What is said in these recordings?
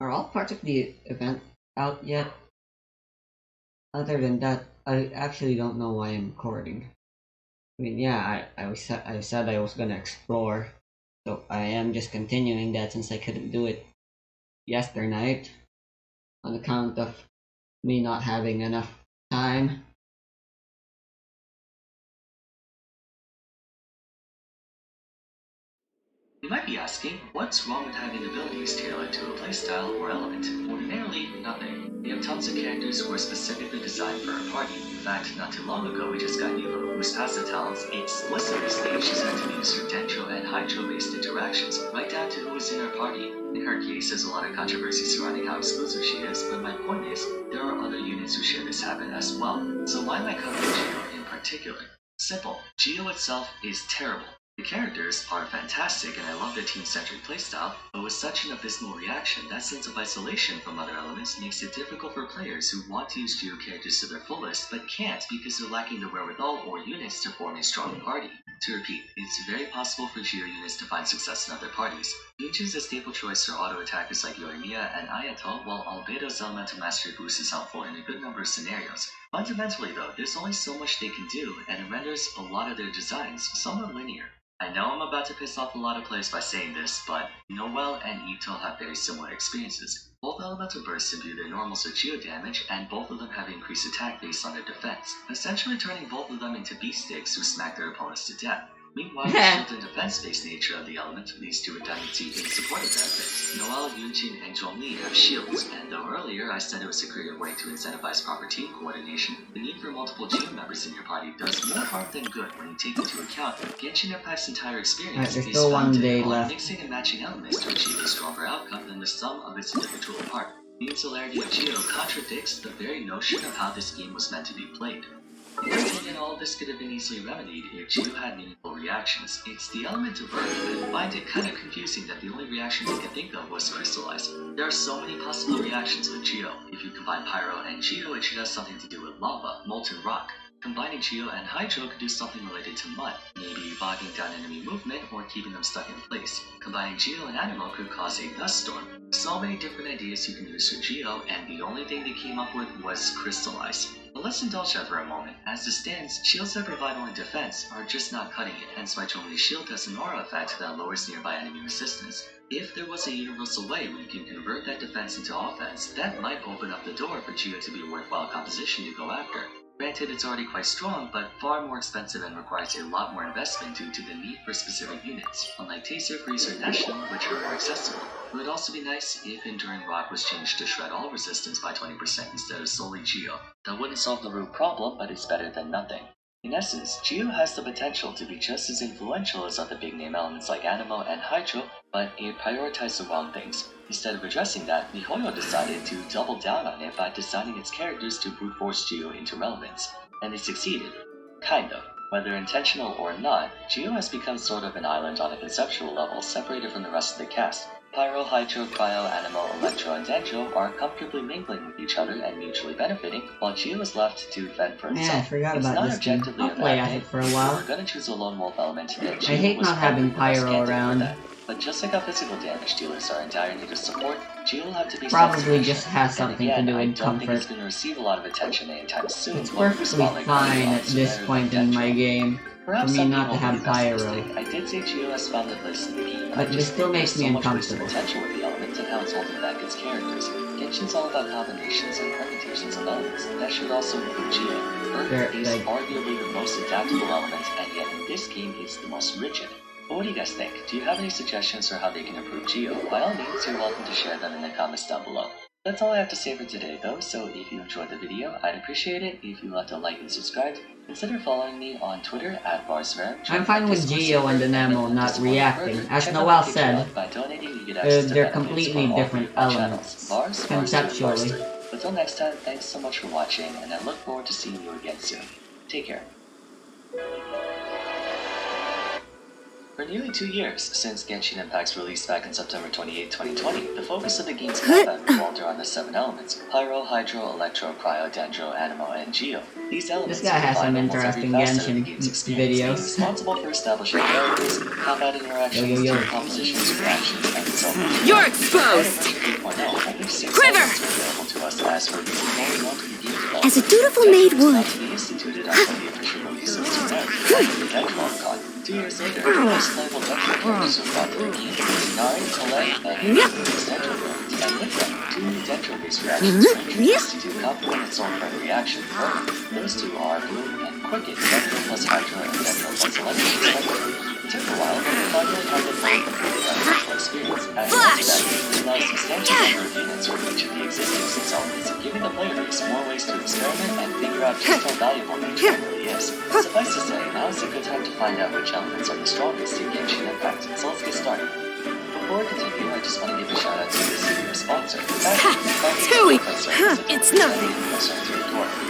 Are all parts of the event out yet? Other than that, I actually don't know why I'm recording. I mean, yeah, I said I was gonna explore, so I am just continuing that since I couldn't do it yesterday night on account of me not having enough time. You might be asking, what's wrong with having abilities tailored to a playstyle or element? Ordinarily, nothing. We have tons of characters who are specifically designed for our party. In fact, not too long ago we just got Evo, whose passive talents explicitly state she's meant to be used for Dendro and Hydro-based interactions, right down to who is in our party. In her case, there's a lot of controversy surrounding how exclusive she is, but my point is, there are other units who share this habit as well. So why am I covering Geo in particular? Simple. Geo itself is terrible. The characters are fantastic and I love their team-centric playstyle, but with such an abysmal reaction, that sense of isolation from other elements makes it difficult for players who want to use Geo characters to their fullest, but can't because they're lacking the wherewithal or units to form a strong party. To repeat, it's very possible for Geo units to find success in other parties. Yuji is a staple choice for auto-attackers like Yoimiya and Ayato, while Albedo's elemental mastery boost is helpful in a good number of scenarios. Fundamentally though, there's only so much they can do, and it renders a lot of their designs somewhat linear. I know I'm about to piss off a lot of players by saying this, but Noel and Ito have very similar experiences. Both elemental bursts imbue their normals with geo damage, and both of them have increased attack based on their defense, essentially turning both of them into beast sticks who smack their opponents to death. Meanwhile, the shield and defense-based nature of the element leads to redundancy in supportive benefits. Noel, Yunjin, and Zhongli have shields, and though earlier I said it was a creative way to incentivize proper team coordination, the need for multiple team members in your party does more harm than good when you take into account Genshin Impact's entire experience There's is still one founded day on left. mixing and matching elements to achieve a stronger outcome than the sum of its individual part. The insularity of Geo contradicts the very notion of how this game was meant to be played. In my opinion, all this could have been easily remedied if Geo had meaningful reactions. It's the element of Earth. I find it kind of confusing that the only reactions I could think of was Crystallize. There are so many possible reactions with Geo. If you combine Pyro and Geo, it should have something to do with lava, molten rock. Combining Geo and Hydro could do something related to mud, maybe bogging down enemy movement or keeping them stuck in place. Combining Geo and Anemo could cause a dust storm. So many different ideas you can use for Geo, and the only thing they came up with was Crystallize. But let's indulge that for a moment. As it stands, shields that provide only defense are just not cutting it, hence why Zhongli's shield has an aura effect that lowers nearby enemy resistance. If there was a universal way we can convert that defense into offense, that might open up the door for Geo to be a worthwhile composition to go after. Granted, it's already quite strong, but far more expensive and requires a lot more investment due to the need for specific units, unlike Taser, Freeze, or National, which are more accessible. It would also be nice if Enduring Rock was changed to shred all resistance by 20% instead of solely Geo. That wouldn't solve the root problem, but it's better than nothing. In essence, Geo has the potential to be just as influential as other big-name elements like Anemo and Hydro, but it prioritized the wrong things. Instead of addressing that, MiHoYo decided to double down on it by designing its characters to brute force Geo into relevance. And it succeeded. Kind of. Whether intentional or not, Geo has become sort of an island on a conceptual level, separated from the rest of the cast. Pyro, Hydro, Cryo, Anemo, Electro, and Dendro are comfortably mingling with each other and mutually benefiting, while Geo is left to fend for itself. Yeah, I forgot It's about not this game. objectively I'll a play bad as thing. it for a while. We're gonna choose a lone wolf element, and I Geo hate was not having probably the best Pyro candidate for around. that. But just like how physical damage dealers are in dire need of support, Geo will have to be Probably self-sufficient. just has And something again, to do I with don't think it's comfort. going to receive a lot of attention anytime soon. It's while perfectly Spotlight fine Guardian at is this better than point in my Dendro. game Perhaps for me some not to people will have be Pyro. pessimistic. I did say Geo has found a place in the game. But this still makes me so much wasted uncomfortable. potential with the element and how it's holding back its characters. Genshin's all about combinations and permutations of elements. That should also include Geo. Earth is arguably the most adaptable element, and yet in this game it's the most rigid. But what do you guys think? Do you have any suggestions for how they can improve Geo? By all means, you're welcome to share them in the comments down below. That's all I have to say for today though, so if you enjoyed the video, I'd appreciate it if you left a like and subscribe. Consider following me on Twitter at Barsver. I'm fine with Geo and Anemo not reacting. As Noel said, they're completely different elements, conceptually. Until next time, thanks so much for watching, and I look forward to seeing you again soon. Take care. For nearly 2 years, since Genshin Impact's release back in September 28, 2020, the focus of the game's combat revolved around the 7 elements: Pyro, Hydro, Electro, Cryo, Dendro, Anemo, and Geo. These elements This guy has some define almost every interesting facet of the Genshin game's experience, being videos. responsible for establishing characters, combat interactions, Yo. team compositions, reactions, and so on. You're exposed! 3.0 Negative 6 Quiver! elements are available to us as for reasons only known to the game developers. As a dutiful maid Dendro was would. not to be instituted until the official release of Tsunade, after the DendroCon. 2 years later, the first playable Dendro characters were brought to the game. Tsunade, Tolay, and Infinite's Dendro variant, and with them, 2 new Dendro-based reactions were introduced to complement Soul Friend reaction. Those two are Bloom and Quicken, Dendro plus Hydra and Dendro plus Electro respectively. It took a while, but we finally had the full completed unofficial experience. As Flash! it allows substantial number of units from each of the existing 6 elements, giving the player base more ways to experiment and figure out just how valuable each one really is. Suffice to say, now is a good time to find out which elements are the strongest in Genshin Impact, so let's get started. Before we continue, I just want to give a shout out to this video sponsor. Tui! It's nothing.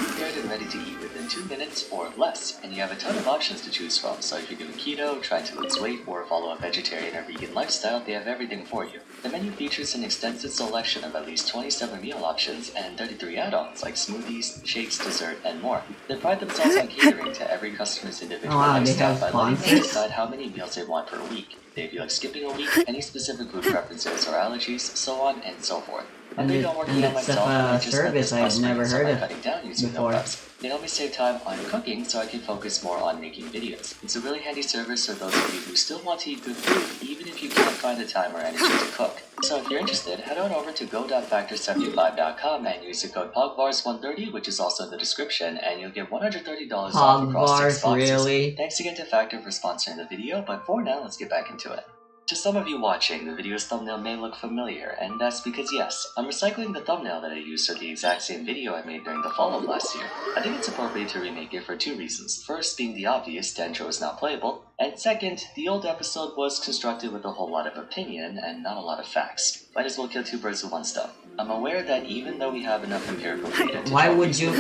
Prepared and ready to eat within 2 minutes or less, and you have a ton of options to choose from. So if you're doing keto, trying to lose weight, or follow a vegetarian or vegan lifestyle, they have everything for you. The menu features an extensive selection of at least 27 meal options and 33 add-ons like smoothies, shakes, dessert, and more. They pride themselves on catering to every customer's individual lifestyle by letting them decide how many meals they want per week. They feel like skipping a week, any specific food preferences or allergies, so on and so forth. And it's a service I've never heard of before. They help me save time on cooking so I can focus more on making videos. It's a really handy service for those of you who still want to eat good food, even if you can't find the time or energy to cook. So if you're interested, head on over to go.factor75.com and use the code POGVARS130, which is also in the description, and you'll get $130 off across 6 boxes. Really? Thanks again to Factor for sponsoring the video, but for now, let's get back into it. To some of you watching, the video's thumbnail may look familiar, and that's because yes, I'm recycling the thumbnail that I used for the exact same video I made during the fall of last year. I think it's appropriate to remake it for 2 reasons. First being the obvious, Dendro is not playable, and second, the old episode was constructed with a whole lot of opinion and not a lot of facts. Might as well kill 2 birds with 1 stone. I'm aware that even though we have enough empirical data to Why would you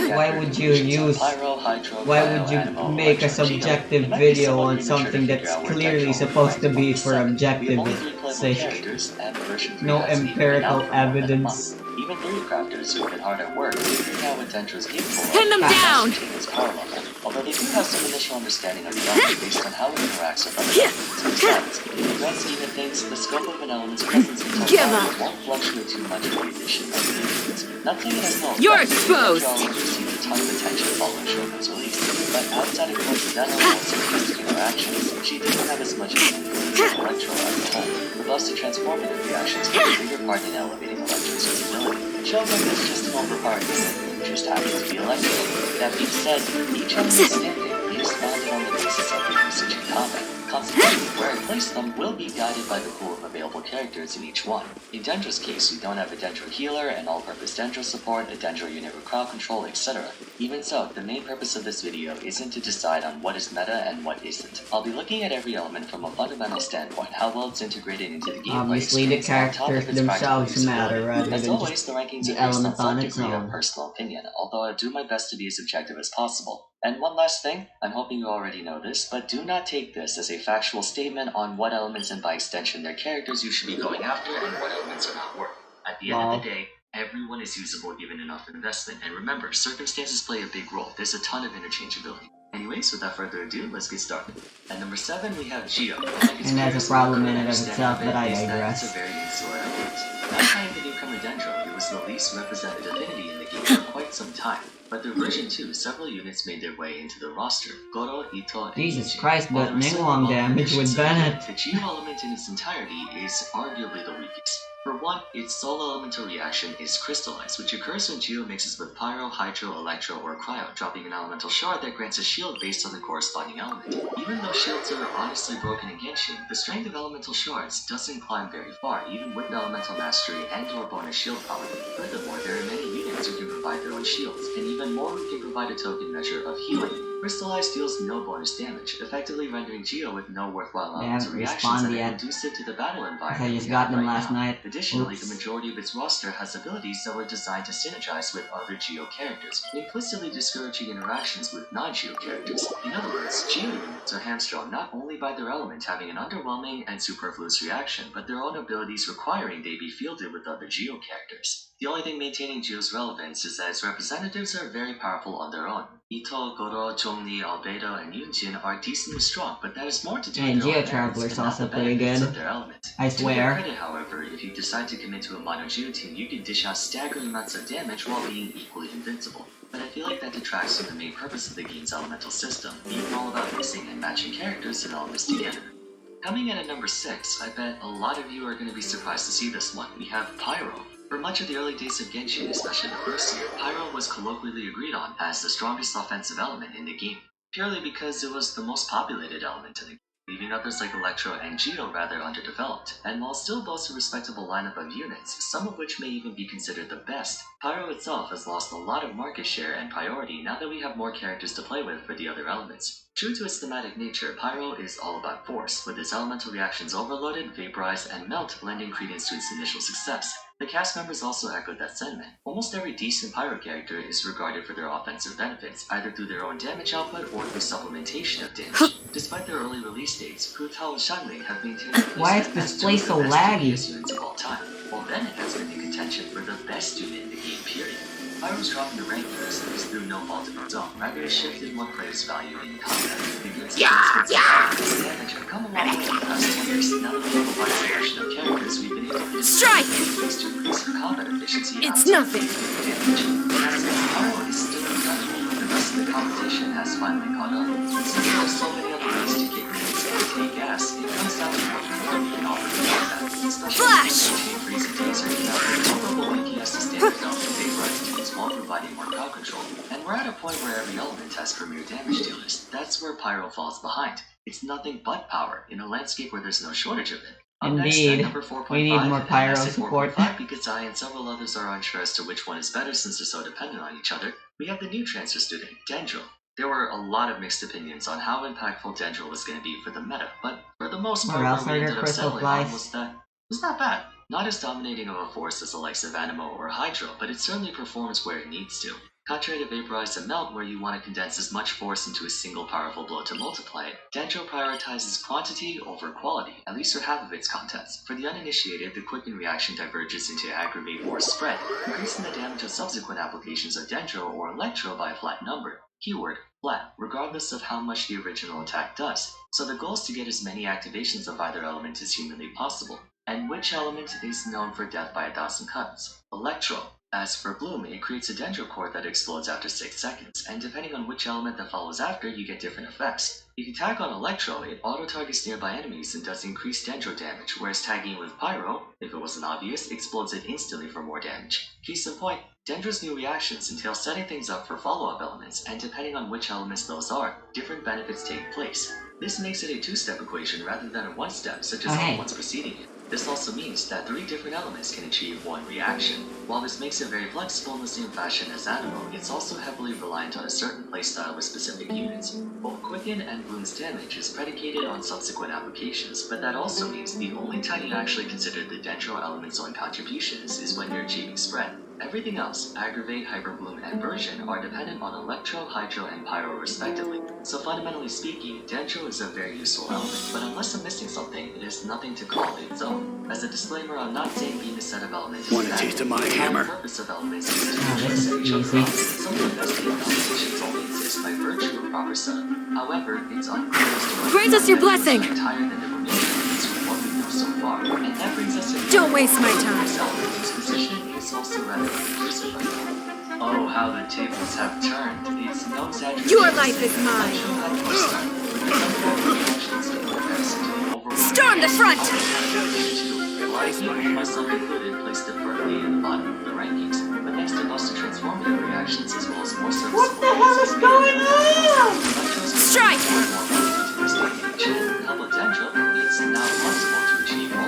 make a subjective video on something that's clearly supposed to be for objective sake? No empirical evidence. Even 3 crafters who have been hard at work figuring out what Dendro is capable of. Pin them down! Its power level. Although they do have some initial understanding of the element based on how it interacts with other elements and besides. In the grand scheme of things, the scope of an element's presence in totality won't fluctuate too much with the addition of new units. Not saying it has no effect. You're exposed! Dendro received a ton of attention following Shogun's release, but outside of coincidental and synergistic interactions, she didn't have as much of an influence on Electro as a whole. Thus, the transformative reactions played a bigger part in elevating Electro's usability. Shogun is just an overpowered unit, who just happens to be Electro. That being said, each element standing is founded on the basis of their usage in combat. Consequently, where I place them will be guided by the pool of available characters in each one. In Dendro's case, we don't have a Dendro healer, an all-purpose Dendro support, a Dendro unit with crowd control, etc. Even so, the main purpose of this video isn't to decide on what is meta and what isn't. I'll be looking at every element from a fundamental standpoint, how well it's integrated into the gameplay. Obviously, the characters themselves matter rather than as always, the rankings the are based on element some on its degree of own. personal opinion, although I do my best to be as objective as possible. And one last thing, I'm hoping you already know this, but do not take this as a factual statement on what elements and by extension their characters you should be going after and what elements are not worth. At the end of the day, everyone is usable given enough investment, and remember, circumstances play a big role. There's a ton of interchangeability. Anyways, without further ado, let's get started. At number 7, we have Geo. And that's a problem in and of itself, but I digress. It's a very insular element. Not playing the newcomer Dendro, it was the least represented affinity in the game for quite some time. But through version 2, several units made their way into the roster. Goro, Ito, and Jesus Ichi. Christ, While but there were several Ningguang well damage with additions, Bennett. the Geo element in its entirety is arguably the weakest. For one, its sole elemental reaction is Crystallize, which occurs when Geo mixes with Pyro, Hydro, Electro, or Cryo, dropping an elemental shard that grants a shield based on the corresponding element. Even though shields are honestly broken in Genshin, the strength of elemental shards doesn't climb very far, even with elemental mastery and or bonus shield power. Furthermore, there are many units who can provide their own shields, and even more who can provide a token measure of healing. Crystallize deals no bonus damage, effectively rendering Geo with no worthwhile elemental reactions that are conducive to the battle environment. I just got them last night. Additionally, Oops. the majority of its roster has abilities that were designed to synergize with other Geo characters, implicitly discouraging interactions with non-Geo characters. In other words, Geo units are hamstrung not only by their element having an underwhelming and superfluous reaction, but their own abilities requiring they be fielded with other Geo characters. The only thing maintaining Geo's relevance is that its representatives are very powerful on their own. Ito, Goro, Zhongli, Albedo, and Yunjin are decently strong, but that is more to do And with their own Geo merits Traveler's and not also the pretty benefits good. of their element. I To swear. their credit, however, if you decide to commit to a Mono Geo team, you can dish out staggering amounts of damage while being equally invincible. But I feel like that detracts from the main purpose of the game's elemental system, being all about mixing and matching characters and elements together. Coming in at number 6, I bet a lot of you are going to be surprised to see this one. We have Pyro. For much of the early days of Genshin, especially the first year, Pyro was colloquially agreed on as the strongest offensive element in the game, purely because it was the most populated element in the game, leaving others like Electro and Geo rather underdeveloped. And while still boasts a respectable lineup of units, some of which may even be considered the best, Pyro itself has lost a lot of market share and priority now that we have more characters to play with for the other elements. True to its thematic nature, Pyro is all about force, with its elemental reactions Overloaded, Vaporize, and Melt lending credence to its initial success. The cast members also echoed that sentiment. Almost every decent Pyro character is regarded for their offensive benefits, either through their own damage output or through supplementation of damage. Despite their early release dates, Pu Tao and Shanling have maintained their Why place is as this two of place the so best laggy? DPS units of all time, while Bennett has been in contention for the best unit in the game, period. Pyro's drop in the rankings is through no fault of its own, rather a shift in one player's value in combat. Because advancements in damage have come a long way in the past 10 years. Now that we have a wide selection of characters, we've been able to Strike! ways to increase our combat efficiency. It's outside nothing. of damage. As Pyro is still incredible, the rest of the competition has finally caught up. Since there are so many other ways to get greens and take gas, it comes down to what more we can offer to combat. Especially Flash! Chain Freeze and Taser can offer comparable weakness to standard Delta Vaporize units while providing more crowd control. And we're at a point where every element has premier damage dealers. That's where Pyro falls behind. It's nothing but power in a landscape where there's no shortage of it. Up next, at Indeed. number 4.5, We need more and Pyro I say support. 4.5 because I and several others are unsure as to which one is better since they're so dependent on each other. We have the new transfer student, Dendril. There were a lot of mixed opinions on how impactful Dendril was going to be for the meta, but for the most part, Or else what we are there ended up crystal settling on flies? was that it was not bad. Not as dominating of a force as the likes of Animo or Hydro, but it certainly performs where it needs to. Contrary to Vaporize and Melt, where you want to condense as much force into a single powerful blow to multiply it, Dendro prioritizes quantity over quality, at least for half of its contents. For the uninitiated, the Quicken reaction diverges into Aggravate or Spread, increasing the damage of subsequent applications of Dendro or Electro by a flat number. Keyword, flat, regardless of how much the original attack does. So the goal is to get as many activations of either element as humanly possible. And which element is known for death by 1,000 cuts? Electro. As for Bloom, it creates a Dendro core that explodes after 6 seconds, and depending on which element that follows after, you get different effects. If you tag on Electro, it auto-targets nearby enemies and does increased Dendro damage, whereas tagging with Pyro, if it wasn't obvious, explodes it instantly for more damage. Case in point, Dendro's new reactions entail setting things up for follow-up elements, and depending on which elements those are, different benefits take place. This makes it a two-step equation rather than a one-step, such as all the ones preceding it. This also means that 3 different elements can achieve one reaction. While this makes it very flexible in the same fashion as Animo, it's also heavily reliant on a certain playstyle with specific units. Both Quicken and Bloom's damage is predicated on subsequent applications, but that also means the only time you actually consider the Dendro element's own contributions is when you're achieving Spread. Everything else, Aggravate, Hyperbloom, and Version, are dependent on Electro, Hydro, and Pyro respectively. So fundamentally speaking, Dendro is a very useful element, but unless I'm missing something, it is nothing to call its own. As a disclaimer, I'm not saying being a set of elements is Want a bad. taste of my The hammer? purpose of elements is to this is each other easy. off. Some of the best game competitions only exist by virtue of proper setup. However, it's unclear as to whether Grant us your blessing. higher than the remaining elements from what we know so far. And that brings us to the Don't waste my time. Its position is also rather conclusive right now. Oh, how the tables have turned. It's no exaggeration. Your life is mine. Storm the front! Myself included, placed it firmly in the bottom of the rankings. But thanks to most transformative reactions as well as more serviceable. What the hell is going on? Strike!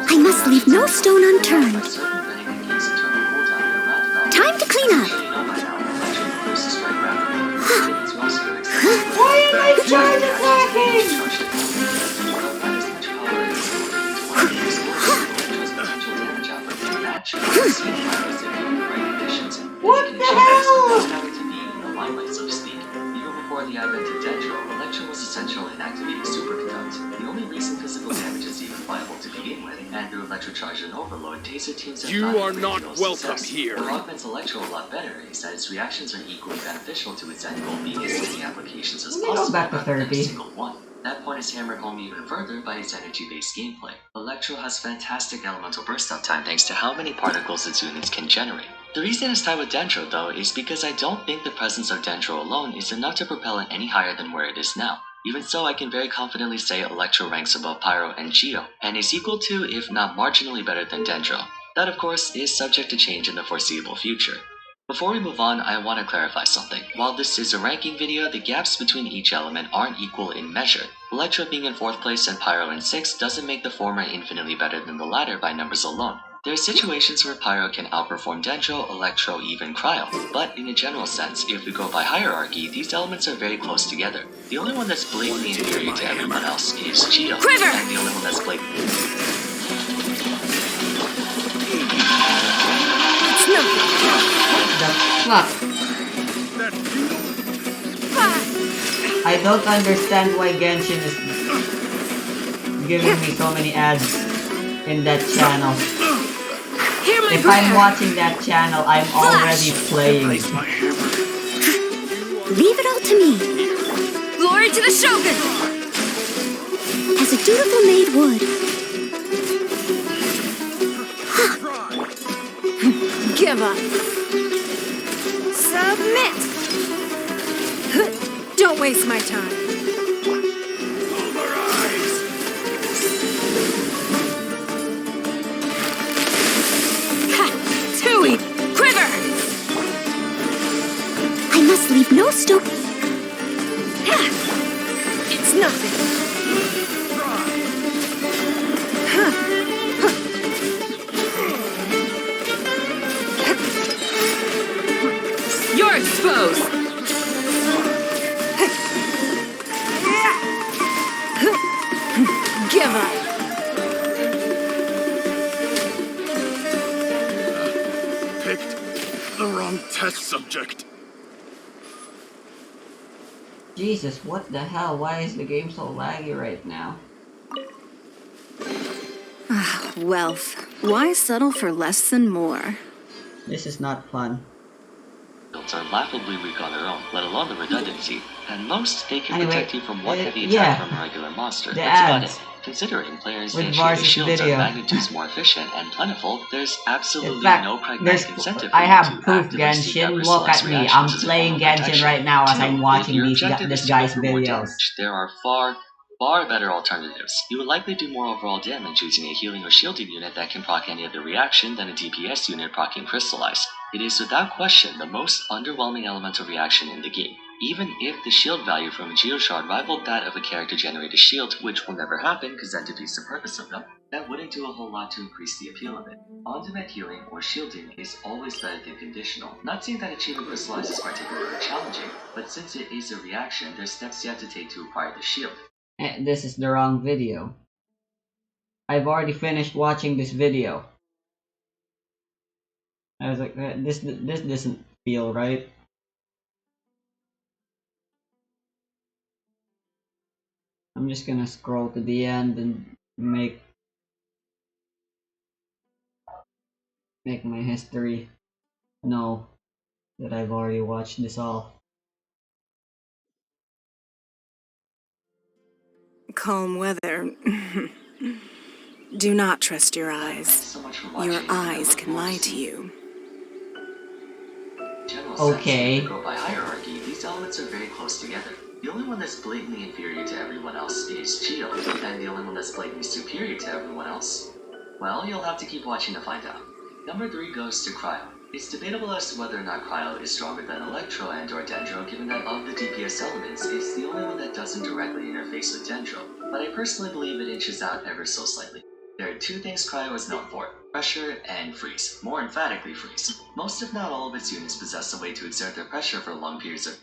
I must leave no stone unturned. Time to clean up. Why am I charge attacking? What the hell? before the advent of Dendro, Electro was essential in activating Superconduct, the only reason physical damage is even viable to begin with, and through Electrocharge and Overload, Taser teams have You found are a great not deal of welcome success. here. What augments Electro a lot better is that its reactions are equally beneficial to its end goal being as many applications as Let me go possible back to rather than a 30. single one. That point is hammered home even further by its energy-based gameplay. Electro has fantastic elemental burst up time thanks to how many particles its units can generate. The reason it's tied with Dendro, though, is because I don't think the presence of Dendro alone is enough to propel it any higher than where it is now. Even so, I can very confidently say Electro ranks above Pyro and Geo, and is equal to, if not marginally better than Dendro. That, of course, is subject to change in the foreseeable future. Before we move on, I want to clarify something. While this is a ranking video, the gaps between each element aren't equal in measure. Electro being in 4th place and Pyro in 6th doesn't make the former infinitely better than the latter by numbers alone. There are situations where Pyro can outperform Dendro, Electro, even Cryo, but in a general sense, if we go by hierarchy, these elements are very close together. The only one that's blatantly inferior to everyone else is Geo, Quiver! and the only one that's blatantly... It's nothing. The fuck? That futile? I don't understand why Genshin is giving me so many ads in that channel. Hear my If I'm prayer. watching that channel, I'm already playing. Place my hammer. Leave it all to me, Glory to the Shogun! as a dutiful maid would. Give up. Submit! Don't waste my time. Ha! Tui! Quiver! I must leave no stone. Ha! It's nothing. You're exposed! Give up! Picked the wrong test subject. Jesus, what the hell? Why is the game so laggy right now? Wealth. Why settle for less than more? This is not fun. Builds are laughably weak on their own, let alone the redundancy. At most, they can Anyway, protect you from one heavy attack yeah. from a regular monster. The That's about ads. it. Considering players' With initiated Varsa's shields video. are magnitudes more efficient and plentiful, there's absolutely In fact, no pragmatic incentive for I you have to proof, actively seek out Genshin. Look at Crystallized me. I'm reactions as a playing form of Genshin protection. right now as Two, I'm if watching your this objective is to go guy's for more videos. damage, there are far better alternatives. You would likely do more overall damage using a healing or shielding unit that can proc any other reaction than a DPS unit proccing Crystallize. It is without question the most underwhelming elemental reaction in the game. Even if the shield value from a Geoshard rivaled that of a character-generated shield, which will never happen because that defeats the purpose of them, that wouldn't do a whole lot to increase the appeal of it. On-demand healing or shielding is always better than conditional. Not saying that achieving Crystallize is particularly challenging, but since it is a reaction, there's steps you have to take to acquire the shield. This is the wrong video. I've already finished watching this video. I was like, this doesn't feel right. I'm just gonna scroll to the end and make my history know that I've already watched this all. Calm weather. Do not trust your eyes. So much for Your watching. eyes can lie to you. General Okay. sense, if we go by hierarchy, these elements are very close together. The only one that's blatantly inferior to everyone else is Geo, and the only one that's blatantly superior to everyone else, well, you'll have to keep watching to find out. Number 3 goes to Cryo. It's debatable as to whether or not Cryo is stronger than Electro and or Dendro, given that of the DPS elements, it's the only one that doesn't directly interface with Dendro, but I personally believe it inches out ever so slightly. There are 2 things Cryo is known for: pressure and freeze. More emphatically freeze. Most if not all of its units possess a way to exert their pressure for long periods of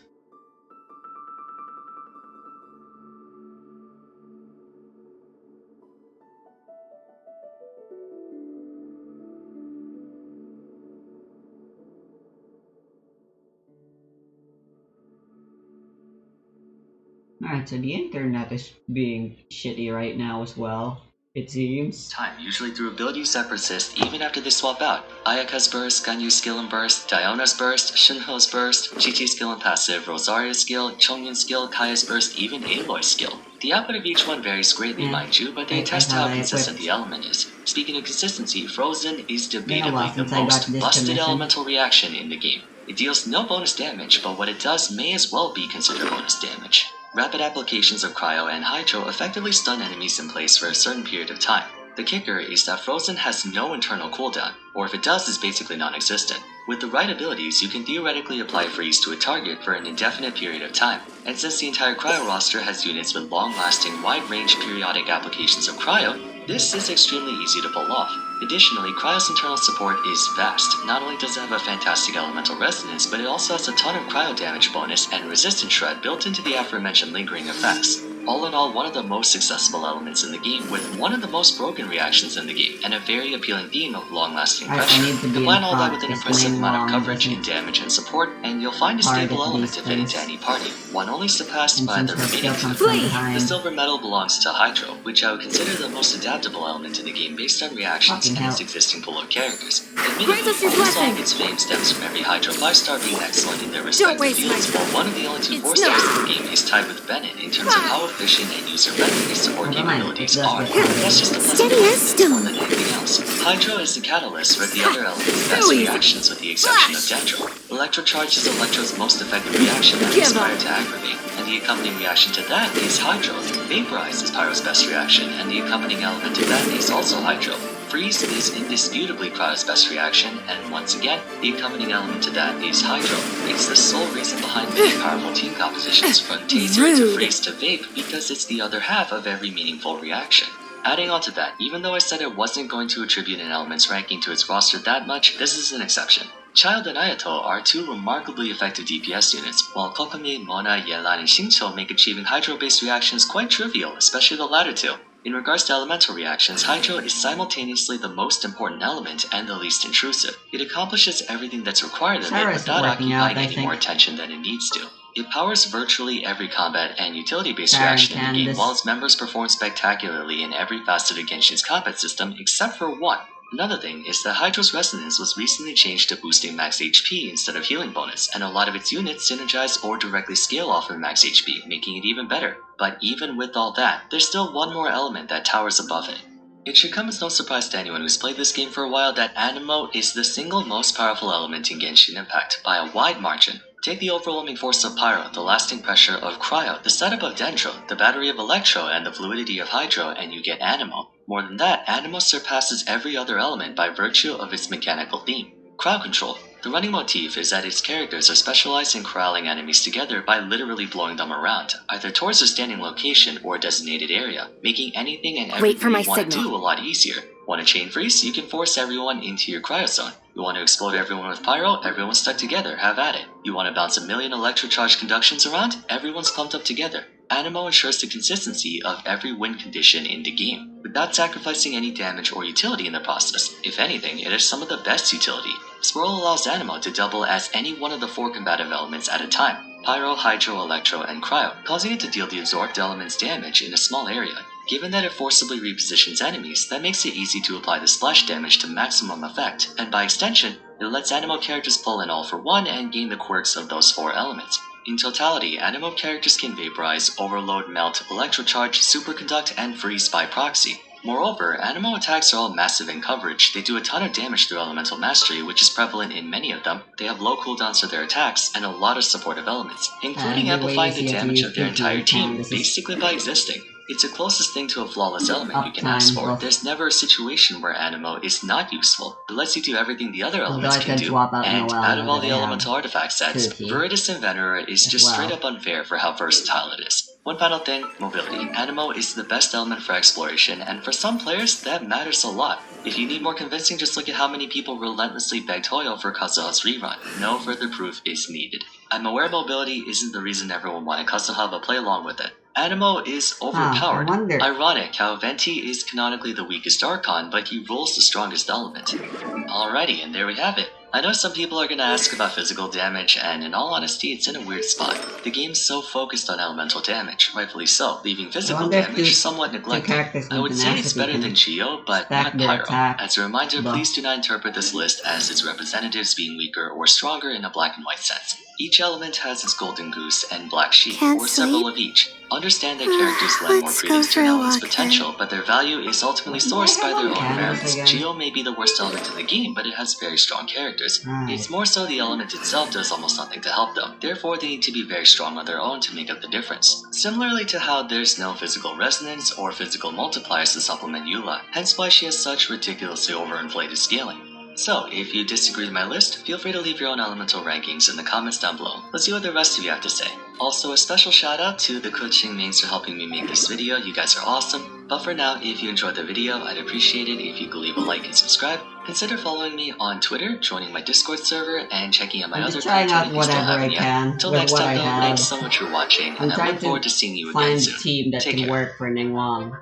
Alright, so the internet is being shitty right now as well, it seems. Time, usually through abilities that persist even after they swap out. Ayaka's burst, Ganyu's skill and burst, Diona's burst, Shinho's burst, Chi-Chi's skill and passive, Rosaria's skill, Chongyun's skill, Kaya's burst, even Aloy's skill. The output of each one varies greatly, mind you, but they attest to how consistent the element is. Speaking of consistency, Frozen is debatably the most busted elemental reaction in the game. It deals no bonus damage, but what it does may as well be considered bonus damage. Rapid applications of Cryo and Hydro effectively stun enemies in place for a certain period of time. The kicker is that Frozen has no internal cooldown, or if it does, is basically non-existent. With the right abilities, you can theoretically apply Freeze to a target for an indefinite period of time, and since the entire Cryo roster has units with long-lasting, wide-range periodic applications of Cryo, this is extremely easy to pull off. Additionally, Cryo's internal support is vast. Not only does it have a fantastic elemental resonance, but it also has a ton of cryo damage bonus and resistance shred built into the aforementioned lingering effects. All in all, one of the most accessible elements in the game, with one of the most broken reactions in the game, and a very appealing theme of long-lasting pressure. Combine all that with an impressive amount of coverage in damage and support, and you'll find a stable element to fit into any party, one only surpassed by the remaining two. The silver medal belongs to Hydro, which I would consider the most adaptable element in the game based on reactions and its existing pool of characters. Admittedly, almost all of its fame stems from every Hydro 5-star being excellent in their respective fields, while one of the only two 4-stars in the game is tied with Bennett in terms of how efficient and user-friendly support capabilities are. That's just a pleasant more than anything else. Hydro is the catalyst for the other elements' best reactions with the exception of Dendro. Electrocharge is Electro's most effective reaction that is Pyro to aggravate, and the accompanying reaction to that is Hydro. Vaporize is Pyro's best reaction, and the accompanying element to that is also Hydro. Freeze is indisputably Cryo's best reaction, and once again, the accompanying element to that is Hydro. It's the sole reason behind many powerful team compositions from Taser to Freeze to Vape, because it's the other half of every meaningful reaction. Adding on to that, even though I said I wasn't going to attribute an element's ranking to its roster that much, this is an exception. Child and Ayato are two remarkably effective DPS units, while Kokomi, Mona, Yelan, and Shincho make achieving Hydro-based reactions quite trivial, especially the latter two. In regards to elemental reactions, Hydro is simultaneously the most important element and the least intrusive. It accomplishes everything that's required of it without occupying any more attention than it needs to. It powers virtually every combat and utility-based reaction in the game, while its members perform spectacularly in every facet of Genshin's combat system except for one. Another thing is that Hydro's resonance was recently changed to boosting max HP instead of healing bonus, and a lot of its units synergize or directly scale off of max HP, making it even better. But even with all that, there's still one more element that towers above it. It should come as no surprise to anyone who's played this game for a while that Anemo is the single most powerful element in Genshin Impact, by a wide margin. Take the overwhelming force of Pyro, the lasting pressure of Cryo, the setup of Dendro, the battery of Electro, and the fluidity of Hydro, and you get Anemo. More than that, Anemo surpasses every other element by virtue of its mechanical theme. Crowd control. The running motif is that its characters are specialized in corralling enemies together by literally blowing them around, either towards a standing location or a designated area, making anything and everything you want to do a lot easier. Want to chain freeze? You can force everyone into your cryo zone. You want to explode everyone with pyro? Everyone's stuck together, have at it. You want to bounce a million electrocharge conductions around? Everyone's clumped up together. Anemo ensures the consistency of every win condition in the game, without sacrificing any damage or utility in the process. If anything, it is some of the best utility. Swirl allows Anemo to double as any one of the 4 combative elements at a time: Pyro, Hydro, Electro, and Cryo, causing it to deal the absorbed element's damage in a small area. Given that it forcibly repositions enemies, that makes it easy to apply the splash damage to maximum effect, and by extension, it lets Anemo characters pull in all for one and gain the quirks of those 4 elements. In totality, Anemo characters can vaporize, overload, melt, electrocharge, superconduct, and freeze by proxy. Moreover, Anemo attacks are all massive in coverage. They do a ton of damage through elemental mastery, which is prevalent in many of them. They have low cooldowns for their attacks, and a lot of supportive elements, including amplifying the damage of their entire team, basically by existing. It's the closest thing to a flawless element you can ask for. There's never a situation where Anemo is not useful. It lets you do everything the other elements can do, and out of all the elemental artifact sets, Viridis Inveterer is just straight up unfair for how versatile it is. One final thing, mobility. Anemo is the best element for exploration, and for some players, that matters a lot. If you need more convincing, just look at how many people relentlessly begged Toyo for Kazuha's rerun. No further proof is needed. I'm aware mobility isn't the reason everyone wanted Kazuha, but play along with it. Anemo is overpowered. Ironic how Venti is canonically the weakest Archon, but he rules the strongest element. Alrighty, and there we have it. I know some people are gonna ask about physical damage, and in all honesty, it's in a weird spot. The game's so focused on elemental damage, rightfully so, leaving physical wonder if damage these somewhat two neglected. characters I would with say it's tenacity better than Geo, but stack not their Pyro. attack, As a reminder, but- please do not interpret this list as its representatives being weaker or stronger in a black and white sense. Each element has its golden goose and black sheep, Can't or several sleep? of each. Understand that characters lend more Let's go credence to for an a element's walk potential, but their value is ultimately sourced by their own Canvas merits. again. Geo may be the worst element in the game, but it has very strong characters. Right. It's more so the element itself does almost nothing to help them. Therefore, they need to be very strong on their own to make up the difference. Similarly to how there's no physical resonance or physical multipliers to supplement Eula, hence why she has such ridiculously overinflated scaling. So, if you disagree with my list, feel free to leave your own elemental rankings in the comments down below. Let's see what the rest of you have to say. Also, a special shout out to the coaching mains for helping me make this video. You guys are awesome. But for now, if you enjoyed the video, I'd appreciate it if you could leave a like and subscribe. Consider following me on Twitter, joining my Discord server, and checking out my I'm other just trying content out if you still whatever I haven't yet. can Till with next what time I though, have. thanks so much for watching, I'm and I trying look to forward to seeing you again Find a soon. team that Take can care. work for Ningguang.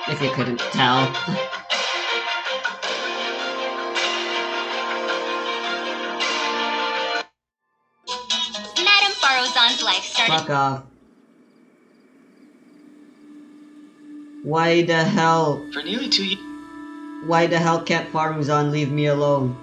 If you couldn't tell. Madame Farozan's life started. Fuck off. Why the hell? For nearly 2 years. Why the hell can't Faruzan leave me alone?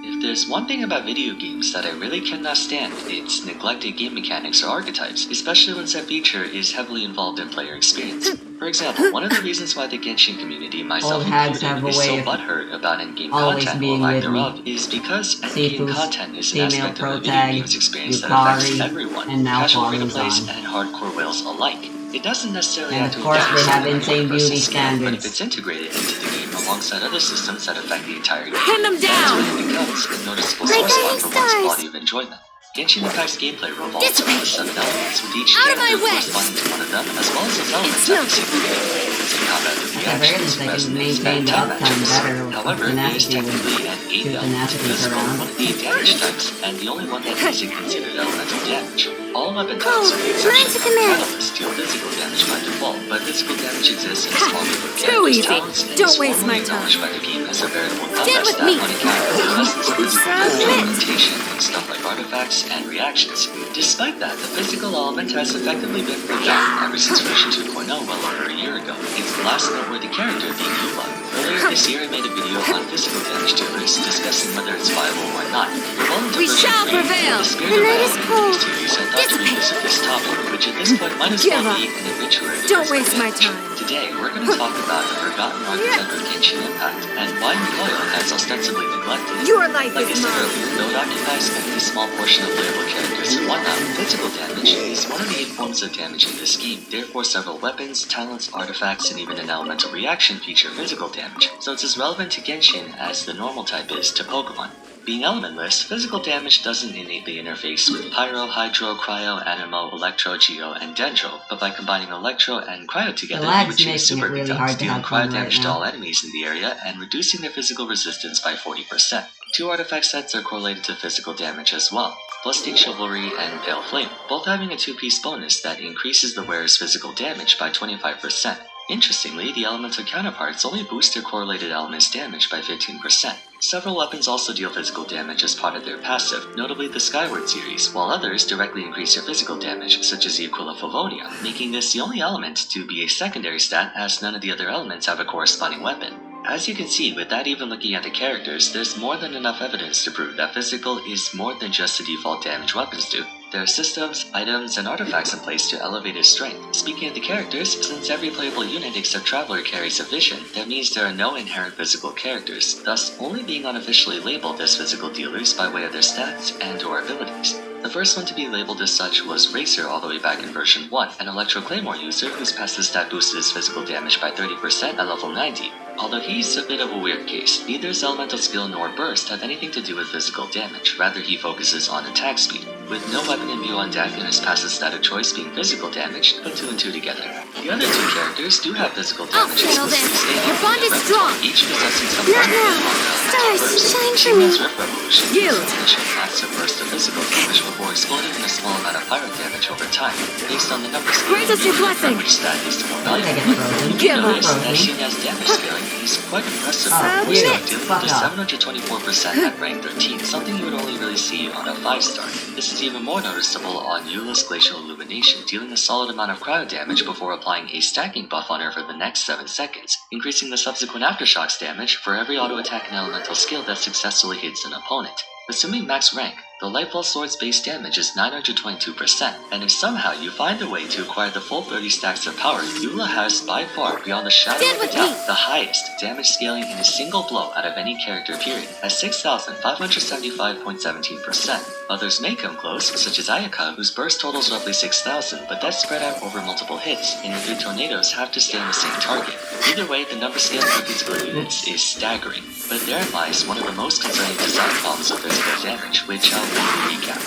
If there's one thing about video games that I really cannot stand, it's neglected game mechanics or archetypes, especially when said feature is heavily involved in player experience. For example, one of the reasons why the Genshin community, myself Old hags included, have a is way so of butthurt about in-game always content or being lack with me. thereof is because in-game Sifu's content is an female aspect of the video protag, game's experience that affects Yukari, everyone, and now casual free-to-plays Faruzan. and hardcore whales alike. It doesn't necessarily And have of to course adapt they have to insane one-person beauty scan, but if standards. it's integrated into the game alongside other systems that affect the entire game, Pin them that's down! when it becomes a noticeable Like source guiding spot for one's stars. quality of enjoyment. Genshin Impact's gameplay revolves Dissipate. around 7 elements, with each Out of my character way. corresponding to one of them, as well as its elements It's having noted. significant combat At the very reactions, least, I can resonance, maintain and the time uptime matches. better with However, it is tenacity technically an 8th with element, tenacity physical, around. one of the 8 damage types, and the only one that isn't considered elemental damage. All weapon Oh, types, with the exception mine's a of command. Catalyst, deal physical damage by default, but physical damage exists in a small group of Too characters' easy. talents, and Don't is waste my formally acknowledged by the game as a veritable Get combat with stat me. on account of the essence of physical Sounds damage lit. augmentation and stuff like artifacts and reactions. Despite that, the physical element has effectively been forgotten ever since version 2.0 well over a year ago. It's the last noteworthy character being Eula. Earlier this year I made a video on physical damage dealers discussing whether it's viable or not. We're well into We version shall 3. prevail. In the spirit The of night my is element cold. series, I thought to revisit this topic, which at this point might as Give well up. be an obituary. of Don't physical waste my damage. time. Today, we're going to talk about the forgotten archetype of Genshin Impact and why Mihoyo has ostensibly neglected it. Your life Like I is said mine. earlier, though it occupies only a small portion of playable characters and whatnot, physical damage is one of the 8 forms of damage in this game. Therefore, several weapons, talents, artifacts, and even an elemental reaction feature physical damage, so it's as relevant to Genshin as the normal type is to Pokemon. Being elementless, physical damage doesn't innately interface with Pyro, Hydro, Cryo, Anemo, Electro, Geo, and Dendro, but by combining Electro and Cryo together, you lag's achieve making super it really beat-ups, hard to dealing have Cryo fun damage right to now. all enemies in the area and reducing their physical resistance by 40%. 2 artifact sets are correlated to physical damage as well. Bloodstained Chivalry and Pale Flame, both having a 2-piece bonus that increases the wearer's physical damage by 25%. Interestingly, the elemental counterparts only boost their correlated element's damage by 15%. Several weapons also deal physical damage as part of their passive, notably the Skyward series, while others directly increase their physical damage, such as the Aquila Favonia, making this the only element to be a secondary stat as none of the other elements have a corresponding weapon. As you can see, without even looking at the characters, there's more than enough evidence to prove that physical is more than just the default damage weapons do. There are systems, items, and artifacts in place to elevate his strength. Speaking of the characters, since every playable unit except Traveler carries a vision, that means there are no inherent physical characters, thus only being unofficially labeled as physical dealers by way of their stats and or abilities. The first one to be labeled as such was Racer all the way back in version 1, an Electro Claymore user whose passive stat boosted his physical damage by 30% at level 90. Although he's a bit of a weird case, neither his elemental skill nor burst have anything to do with physical damage, rather he focuses on attack speed. With no weapon in view on deck and his passive stat of choice being physical damage, put 2 and 2 together. The other 2 characters do have physical I'll damage handle this. explicitly stated Your in bond their is repertoire, strong. each possessing some Not part of now. the Stars, First, shine for Xinyan's me. Rift Revolution Yield. is an initial massive burst of physical damage before exploding in a small amount of pyro damage over time, based on the number scale. Grant us your blessing. Which stat is more I get valuable. frozen. Give up. Notice that Xinyan's damage scaling is quite impressive. Oh, Also, yeah. dealing Fuck with a off. 724% at rank 13, something you would only really see on a 5-star. This is even more noticeable on Eula's Glacial Illumination, dealing a solid amount of cryo damage before applying a stacking buff on her for the next 7 seconds, increasing the subsequent aftershocks damage for every auto attack and elemental skill that successfully hits an opponent. Assuming max rank, the Lightfall Sword's base damage is 922%, and if somehow you find a way to acquire the full 30 stacks of power, Eula has by far, beyond the shadow Stand of a with doubt, me. the highest damage scaling in a single blow out of any character period, at 6,575.17%. Others may come close, such as Ayaka, whose burst totals roughly 6,000, but that's spread out over multiple hits, and your 3 tornadoes have to stay on the same target. Either way, the number scale for physical units is staggering, but therein lies one of the most concerning design flaws of physical damage, which I'll briefly recap.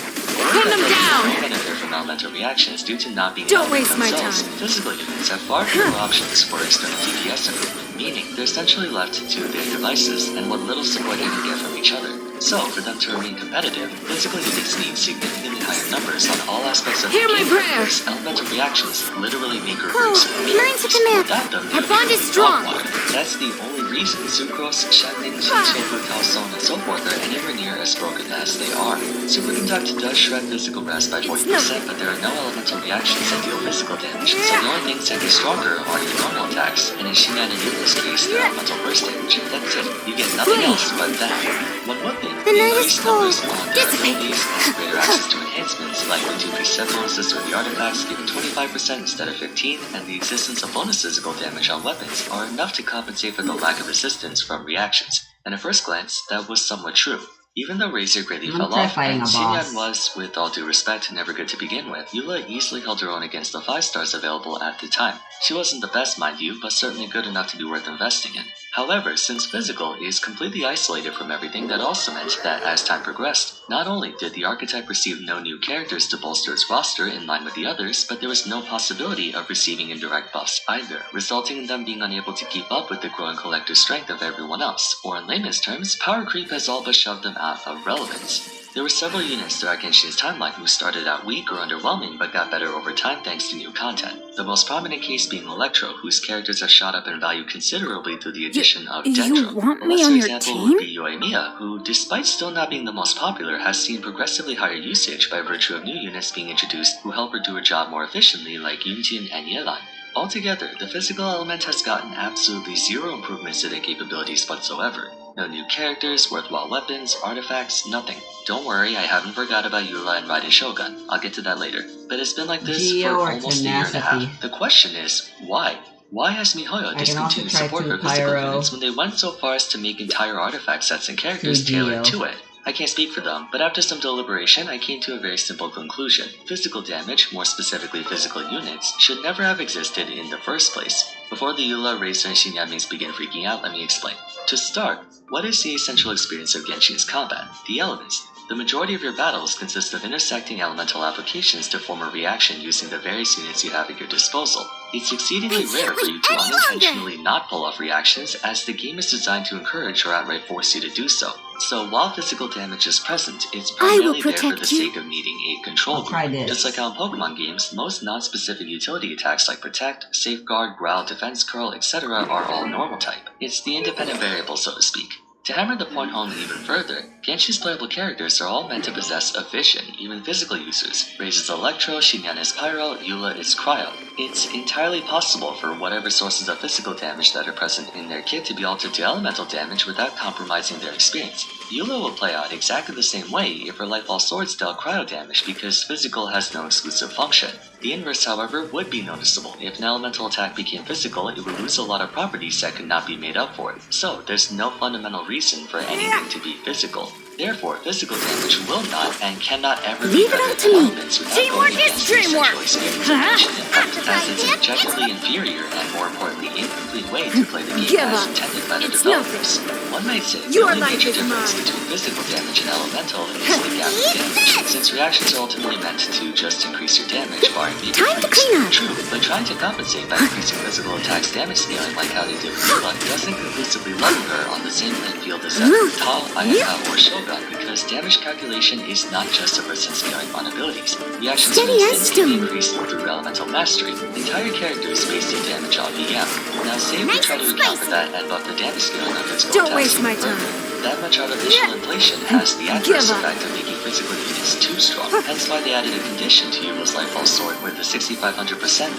Pin them down! Benefit from elemental reactions due to not being Don't element waste my themselves. time. Physical units have far fewer options for external DPS improvement, meaning they're essentially left to their devices and what little support they can get from each other. So, for them to remain competitive, physical units need significantly higher numbers on all aspects of Hear the my game, prayer. because elemental reactions literally make or Oh, break support learn to units. command. Without them, Our they're bond is purely strong. dog water. That's the only reason Sucrose, Shanling, Shinsoku, Tao, so on and so forth are anywhere near as broken as they are. Superconduct does shred physical rest by 40%, but there are no elemental reactions that deal physical damage, so the only things that get stronger are your normal attacks, and in Shinyan and Yula's case, their elemental burst damage. That's it. You get nothing else but that. One weapon, The night is increased numbers cold. on their Dissipate. abilities and greater access to enhancements, like the 2% bonuses for the artifacts given 25% instead of 15, and the existence of bonus physical damage on weapons are enough to compensate for the lack of resistance from reactions. And at first glance, that was somewhat true. Even though Razor greatly I'm fell try off, fighting and a Xinyan boss. was, with all due respect, never good to begin with, Eula easily held her own against the 5 stars available at the time. She wasn't the best, mind you, but certainly good enough to be worth investing in. However, since physical is completely isolated from everything, that also meant that as time progressed, not only did the archetype receive no new characters to bolster its roster in line with the others, but there was no possibility of receiving indirect buffs either, resulting in them being unable to keep up with the growing collective strength of everyone else, or in layman's terms, power creep has all but shoved them out of relevance. There were several units throughout Genshin's timeline who started out weak or underwhelming but got better over time thanks to new content. The most prominent case being Electro, whose characters have shot up in value considerably through the addition of you Dendro. want A me lesser on your example team? would be Yoimiya, who, despite still not being the most popular, has seen progressively higher usage by virtue of new units being introduced who help her do her job more efficiently, like Yunjin and Yelan. Altogether, the physical element has gotten absolutely zero improvements to their capabilities whatsoever. No new characters, worthwhile weapons, artifacts, nothing. Don't worry, I haven't forgot about Eula and Raiden Shogun. I'll get to that later. But it's been like this Geo for or almost a year and a tenacity? half. The question is, why? Why has MiHoYo I can also discontinued try support to for physical pyro units when they went so far as to make entire artifact sets and characters to Geo. tailored to it? I can't speak for them, but after some deliberation, I came to a very simple conclusion. Physical damage, more specifically physical units, should never have existed in the first place. Before the Eula, Razor, and Shinyan mains begin freaking out, let me explain. To start, what is the essential experience of Genshin's combat? The elements. The majority of your battles consist of intersecting elemental applications to form a reaction using the various units you have at your disposal. It's exceedingly rare for you to unintentionally not pull off reactions, as the game is designed to encourage or outright force you to do so. So while physical damage is present, it's I will primarily there for the protect you. sake of needing a control I'll try group. this. Just like how in Pokemon games, most non-specific utility attacks like Protect, Safeguard, Growl, Defense Curl, etc. are all normal type. It's the independent variable, so to speak. To hammer the point home even further, Genshin's playable characters are all meant to possess a vision, even physical users. Razor's Electro, Shinyan is Pyro, Eula is Cryo. It's entirely possible for whatever sources of physical damage that are present in their kit to be altered to elemental damage without compromising their experience. Eula will play out exactly the same way if her Lightfall Swords dealt cryo damage because physical has no exclusive function. The inverse, however, would be noticeable. If an elemental attack became physical, it would lose a lot of properties that could not be made up for it. So, there's no fundamental reason for anything to be physical. Therefore, physical damage will not and cannot ever Leave be it better up to than me. elements without Teamwork going is against dreamwork. the essential experience of Huh? action impact, as it's an objectively inferior and, more importantly, incomplete way to play the game Give as up. intended by the It's developers. One might say the Your only life major is difference mine. between physical damage and elemental is the gap in damage, since reactions are ultimately meant to just increase your damage, barring being Time to clean up. True, but trying to compensate by increasing physical attacks damage scaling like how they did with Yula doesn't conclusively level her on the same playing field as Ta, Ayaka, or Shogun, because damage calculation is not just a percent scaling on abilities. Reactions are Steady as instantly stone. increased through elemental mastery. Entire characters base their damage on VM. Now say we Nice try to and account for spicy. that and buff the damage scaling on physical Don't attacks waste my even further. time. That much artificial inflation has the Give adverse up. effect of making physical units too strong. Hence why they added a condition to Yula's Lightfall Sword where the 6500%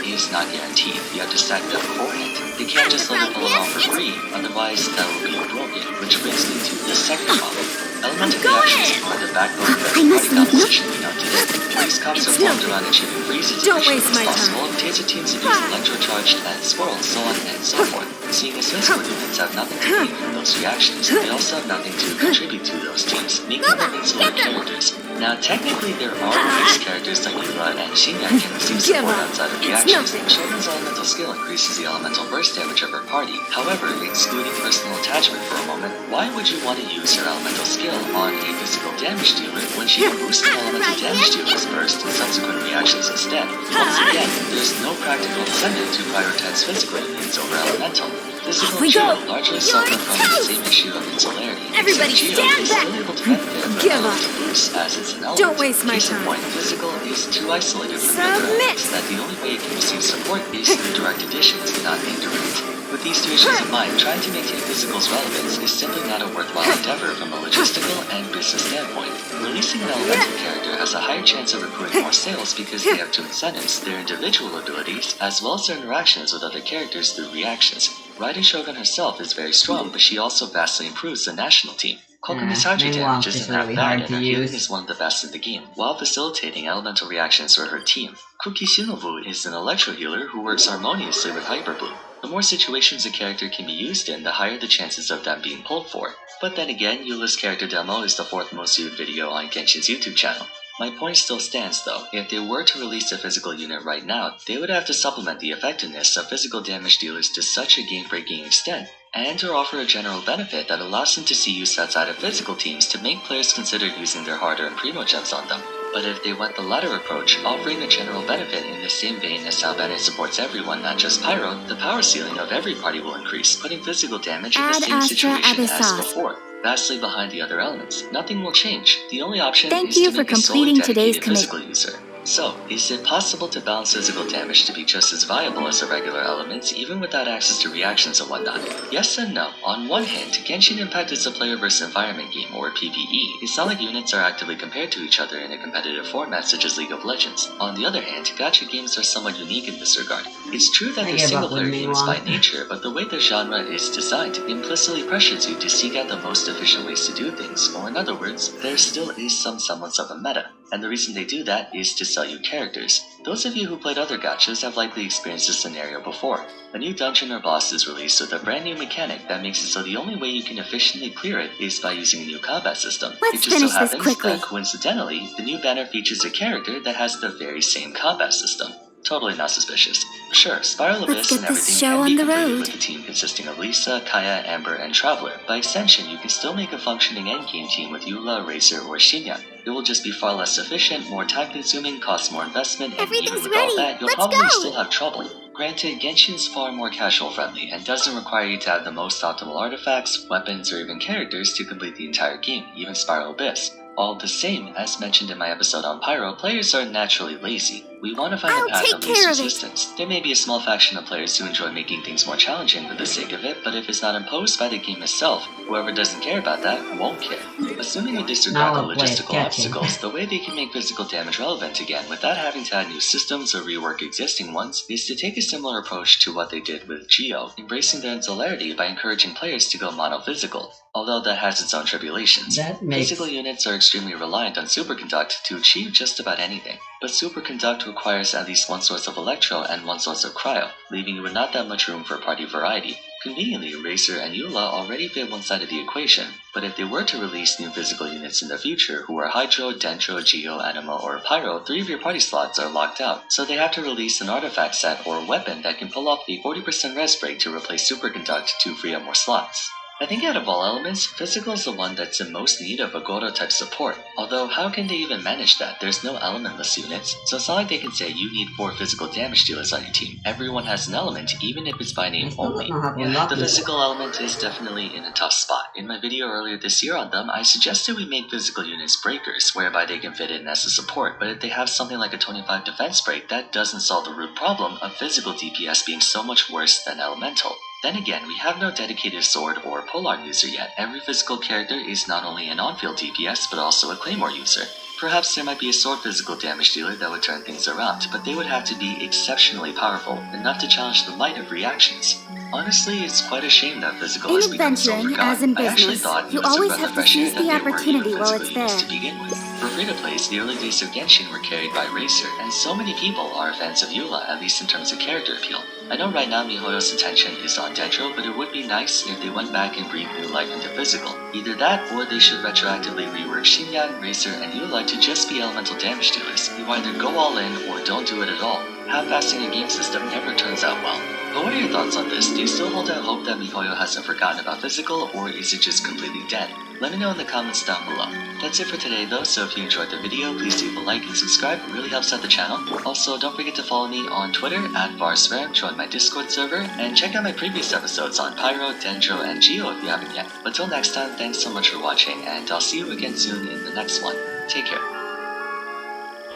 is not guaranteed. You have to stack it up beforehand. They can't just let it pull it off for free, otherwise that will be broken, which brings me to the second problem. Elemental reactions are the backbone of I every must party leave composition we know today. Race comps are It's formed nothing. around achieving freeze as Don't efficiently waste as my possible, and taser teams that use electrocharged and swirls, so on and so forth. Seeing as physical units have nothing to gain from those reactions, they also have nothing to contribute to those teams, making them insular characters. Now, technically, there are race characters like Yula and Shinya can receive Give support up. outside of It's reactions. nothing. Shogun's elemental skill increases the elemental burst damage of her party. However, excluding personal attachment for a moment, why would you want to use her elemental skill on a physical damage dealer when she can boost the elemental damage dealer's burst and subsequent reactions instead? Once again, there's no practical incentive to prioritize physical units over elemental. Physical we go. Geo largely suffer from the same issue of insularity. Everybody except Geo stand is back. still able to benefit from Give up. elemental boosts as it's an element. Don't waste my Case in time. point, physical is too isolated from the other Submit. elements that the only way it can receive support is through direct additions, not indirect. With these two issues in mind, trying to maintain physical's relevance is simply not a worthwhile endeavor from a logistical and business standpoint. Releasing an elemental character has a higher chance of recruiting more sales because they have two incentives, their individual abilities, as well as their interactions with other characters through reactions. Raiden Shogun herself is very strong, but she also vastly improves the national team. Kokumi's Hydra Meanwhile, damage it's isn't half really bad, hard and to her healing use. is one of the best in the game, while facilitating elemental reactions for her team. Kuki Shinobu is an electro healer who works harmoniously with Hyper Blue. The more situations a character can be used in, the higher the chances of them being pulled for. But then again, Yula's character demo is the 4th most viewed video on Genshin's YouTube channel. My point still stands though, if they were to release a physical unit right now, they would have to supplement the effectiveness of physical damage dealers to such a game-breaking extent, and to offer a general benefit that allows them to see use outside of physical teams to make players consider using their hard-earned Primo Gems on them. But if they went the latter approach, offering a general benefit in the same vein as how Bennett supports everyone, not just Pyro, the power ceiling of every party will increase, putting physical damage in the Ad same Astra situation as Abyssos. before, vastly behind the other elements. Nothing will change. The only option Thank is you to for make a solely completing today's dedicated physical user. So, is it possible to balance physical damage to be just as viable as the regular elements, even without access to reactions and whatnot? Yes and no. On one hand, Genshin Impact is a player versus environment game, or PvE. It's not like units are actively compared to each other in a competitive format such as League of Legends. On the other hand, gacha games are somewhat unique in this regard. It's true that I they're give up single-player with games by Mulan. nature, but the way the genre is designed implicitly pressures you to seek out the most efficient ways to do things, or in other words, there still is some semblance of a meta. And the reason they do that is to sell you characters. Those of you who played other gachas have likely experienced this scenario before. A new dungeon or boss is released with a brand new mechanic that makes it so the only way you can efficiently clear it is by using a new combat system. Let's It just finish so this happens quickly. that coincidentally, the new banner features a character that has the very same combat system. Totally not suspicious. Sure, Spiral Let's Abyss get and this everything show can on be the completed road. with a team consisting of Lisa, Kaya, Amber, and Traveler. By extension, you can still make a functioning endgame team with Eula, Razor, or Shinya. It will just be far less efficient, more time-consuming, costs more investment, and Everything's even with all ready. that, you'll Let's probably go. still have trouble. Granted, Genshin's far more casual-friendly, and doesn't require you to have the most optimal artifacts, weapons, or even characters to complete the entire game, even Spiral Abyss. All the same, as mentioned in my episode on Pyro, players are naturally lazy. We want to find I'll a path take of least care of it. resistance. There may be a small faction of players who enjoy making things more challenging for the sake of it, but if it's not imposed by the game itself, whoever doesn't care about that won't care. Assuming you disregard Now the I'll play logistical catching. obstacles, the way they can make physical damage relevant again without having to add new systems or rework existing ones is to take a similar approach to what they did with Geo, embracing their insularity by encouraging players to go monophysical. Although that has its own tribulations. That makes Physical units are extremely reliant on Superconduct to achieve just about anything, but Superconduct requires at least one source of Electro and one source of Cryo, leaving you with not that much room for party variety. Conveniently, Racer and Eula already fit one side of the equation, but if they were to release new physical units in the future who are Hydro, Dendro, Geo, Anima, or Pyro, 3 of your party slots are locked out, so they have to release an artifact set or weapon that can pull off the 40% res break to replace Superconduct to free up more slots. I think out of all elements, Physical is the one that's in most need of a Goro-type support. Although, how can they even manage that? There's no elementless units, so it's not like they can say you need 4 physical damage dealers on your team. Everyone has an element, even if it's by I name still only. don't know how to Yeah, unlock the it. physical element is definitely in a tough spot. In my video earlier this year on them, I suggested we make physical units breakers, whereby they can fit in as a support, but if they have something like a 25 defense break, that doesn't solve the root problem of physical DPS being so much worse than elemental. Then again, we have no dedicated sword or polearm user yet. Every physical character is not only an on-field DPS, but also a claymore user. Perhaps there might be a sword physical damage dealer that would turn things around, but they would have to be exceptionally powerful, enough to challenge the might of reactions. Honestly, it's quite a shame that physical In has become so adventuring, forgotten. as in I actually business, thought it you was a always breath have of to fresh air seize that the they weren't opportunity even while physical it's units there. to begin with. For free-to-plays, the early days of Genshin were carried by Racer, and so many people are fans of Eula, at least in terms of character appeal. I know right now miHoYo's attention is on Dendro, but it would be nice if they went back and breathed new life into physical. Either that, or they should retroactively rework Xinyan, Racer, and Eula to just be elemental damage dealers. You either go all in, or don't do it at all. Half-assing a game system never turns out well. But what are your thoughts on this? Do you still hold out hope that miHoYo hasn't forgotten about physical, or is it just completely dead? Let me know in the comments down below. That's it for today though, so if you enjoyed the video, please leave a like and subscribe, it really helps out the channel. Also, don't forget to follow me on Twitter @VarsRare, join my Discord server, and check out my previous episodes on Pyro, Dendro, and Geo if you haven't yet. But till next time, thanks so much for watching, and I'll see you again soon in the next one. Take care.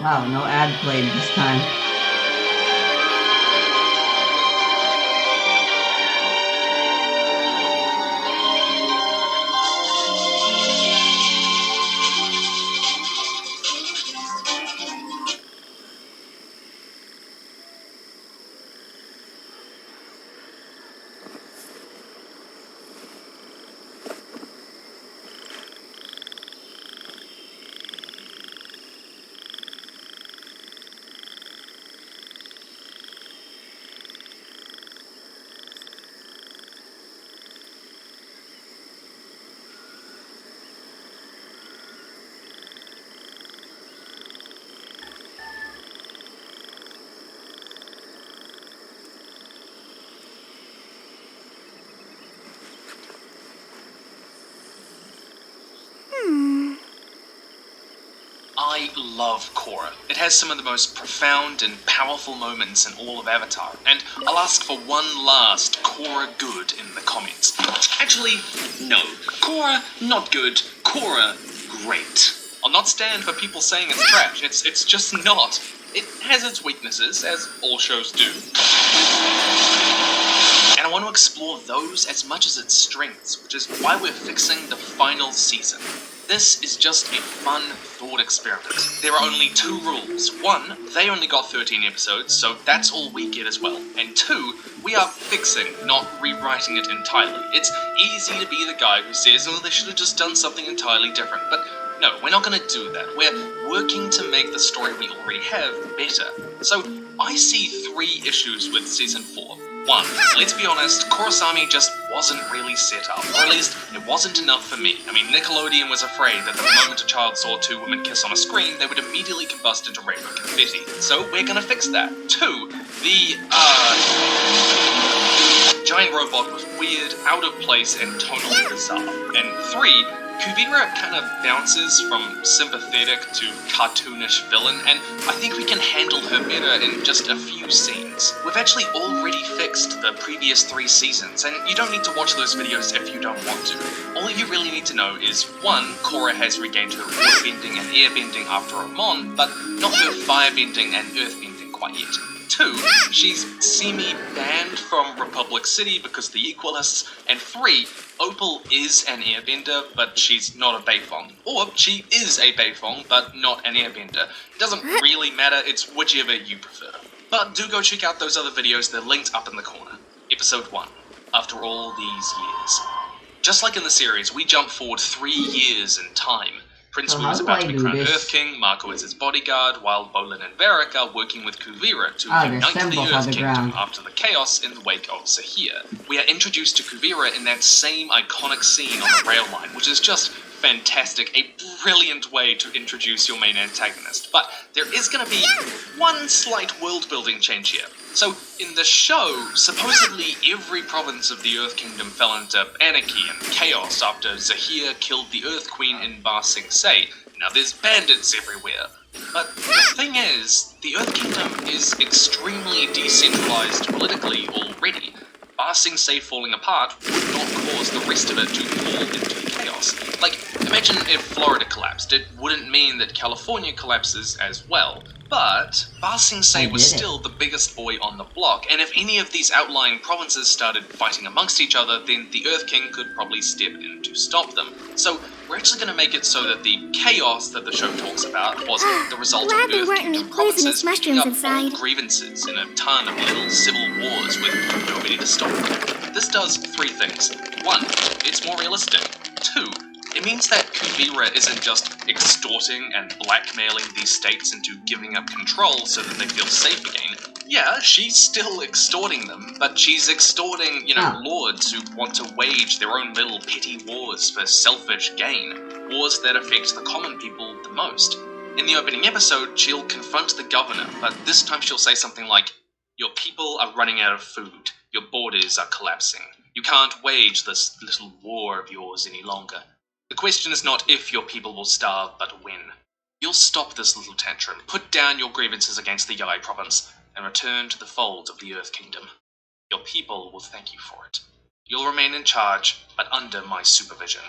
Wow, no ad played this time. I love Korra. It has some of the most profound and powerful moments in all of Avatar, and I'll ask for one last Korra good in the comments. Actually, no. Korra, not good. Korra, great. I'll not stand for people saying it's trash. It's just not. It has its weaknesses, as all shows do. And I want to explore those as much as its strengths, which is why we're fixing the final season. This is just a fun thought experiment. There are only 2 rules. 1, they only got 13 episodes, so that's all we get as well. And 2, we are fixing, not rewriting it entirely. It's easy to be the guy who says, oh, they should have just done something entirely different, but no, we're not going to do that. We're working to make the story we already have better. So, I see 3 issues with Season 4. 1, let's be honest, Kurosami just wasn't really set up, or at least it wasn't enough for me. I mean, Nickelodeon was afraid that the moment a child saw 2 women kiss on a screen, they would immediately combust into rainbow confetti. So we're gonna fix that. 2, the, giant robot was weird, out of place, and tonally bizarre. And 3, Kuvira kind of bounces from sympathetic to cartoonish villain, and I think we can handle her better in just a few scenes. We've actually already fixed the previous 3 seasons, and you don't need to watch those videos if you don't want to. All you really need to know is, 1, Korra has regained her waterbending and airbending after Amon, but not her firebending and earthbending quite yet. 2, she's semi-banned from Republic City because the Equalists, and 3, Opal is an airbender, but she's not a Beifong. Or, she is a Beifong, but not an airbender. It doesn't really matter, it's whichever you prefer. But do go check out those other videos, they're linked up in the corner. Episode 1, After All These Years. Just like in the series, we jump forward 3 years in time. Prince So Wu how is do about I to be do crowned this? Earth King, Marco is his bodyguard, while Bolin and Varric are working with Kuvira to Ah, the unite the symbols on Earth the Kingdom ground. after the chaos in the wake of Zahir. We are introduced to Kuvira in that same iconic scene on the rail line, which is just fantastic, a brilliant way to introduce your main antagonist. But there is going to be one slight world-building change here. So, in the show, supposedly every province of the Earth Kingdom fell into anarchy and chaos after Zahir killed the Earth Queen in Ba Sing Se. Now there's bandits everywhere. But the thing is, the Earth Kingdom is extremely decentralized politically already. Ba Sing Se falling apart would not cause the rest of it to fall into chaos. Like, imagine if Florida collapsed. It wouldn't mean that California collapses as well. But Ba Sing Se was still the biggest boy on the block, and if any of these outlying provinces started fighting amongst each other, then the Earth King could probably step in to stop them. So we're actually going to make it so that the chaos that the show talks about was the result Glad of there Earth weren't any Kingdom provinces poisonous picking up mushrooms old inside. grievances in a ton of little civil wars with nobody to stop them. This does three things. One, it's more realistic. Two, it means that Kuvira isn't just extorting and blackmailing these states into giving up control so that they feel safe again. Yeah, she's still extorting them, but she's extorting, lords who want to wage their own little petty wars for selfish gain. Wars that affect the common people the most. In the opening episode, she'll confront the governor, but this time she'll say something like, "Your people are running out of food. Your borders are collapsing. You can't wage this little war of yours any longer. The question is not if your people will starve, but when. You'll stop this little tantrum, put down your grievances against the Yai province, and return to the fold of the Earth Kingdom. Your people will thank you for it. You'll remain in charge, but under my supervision."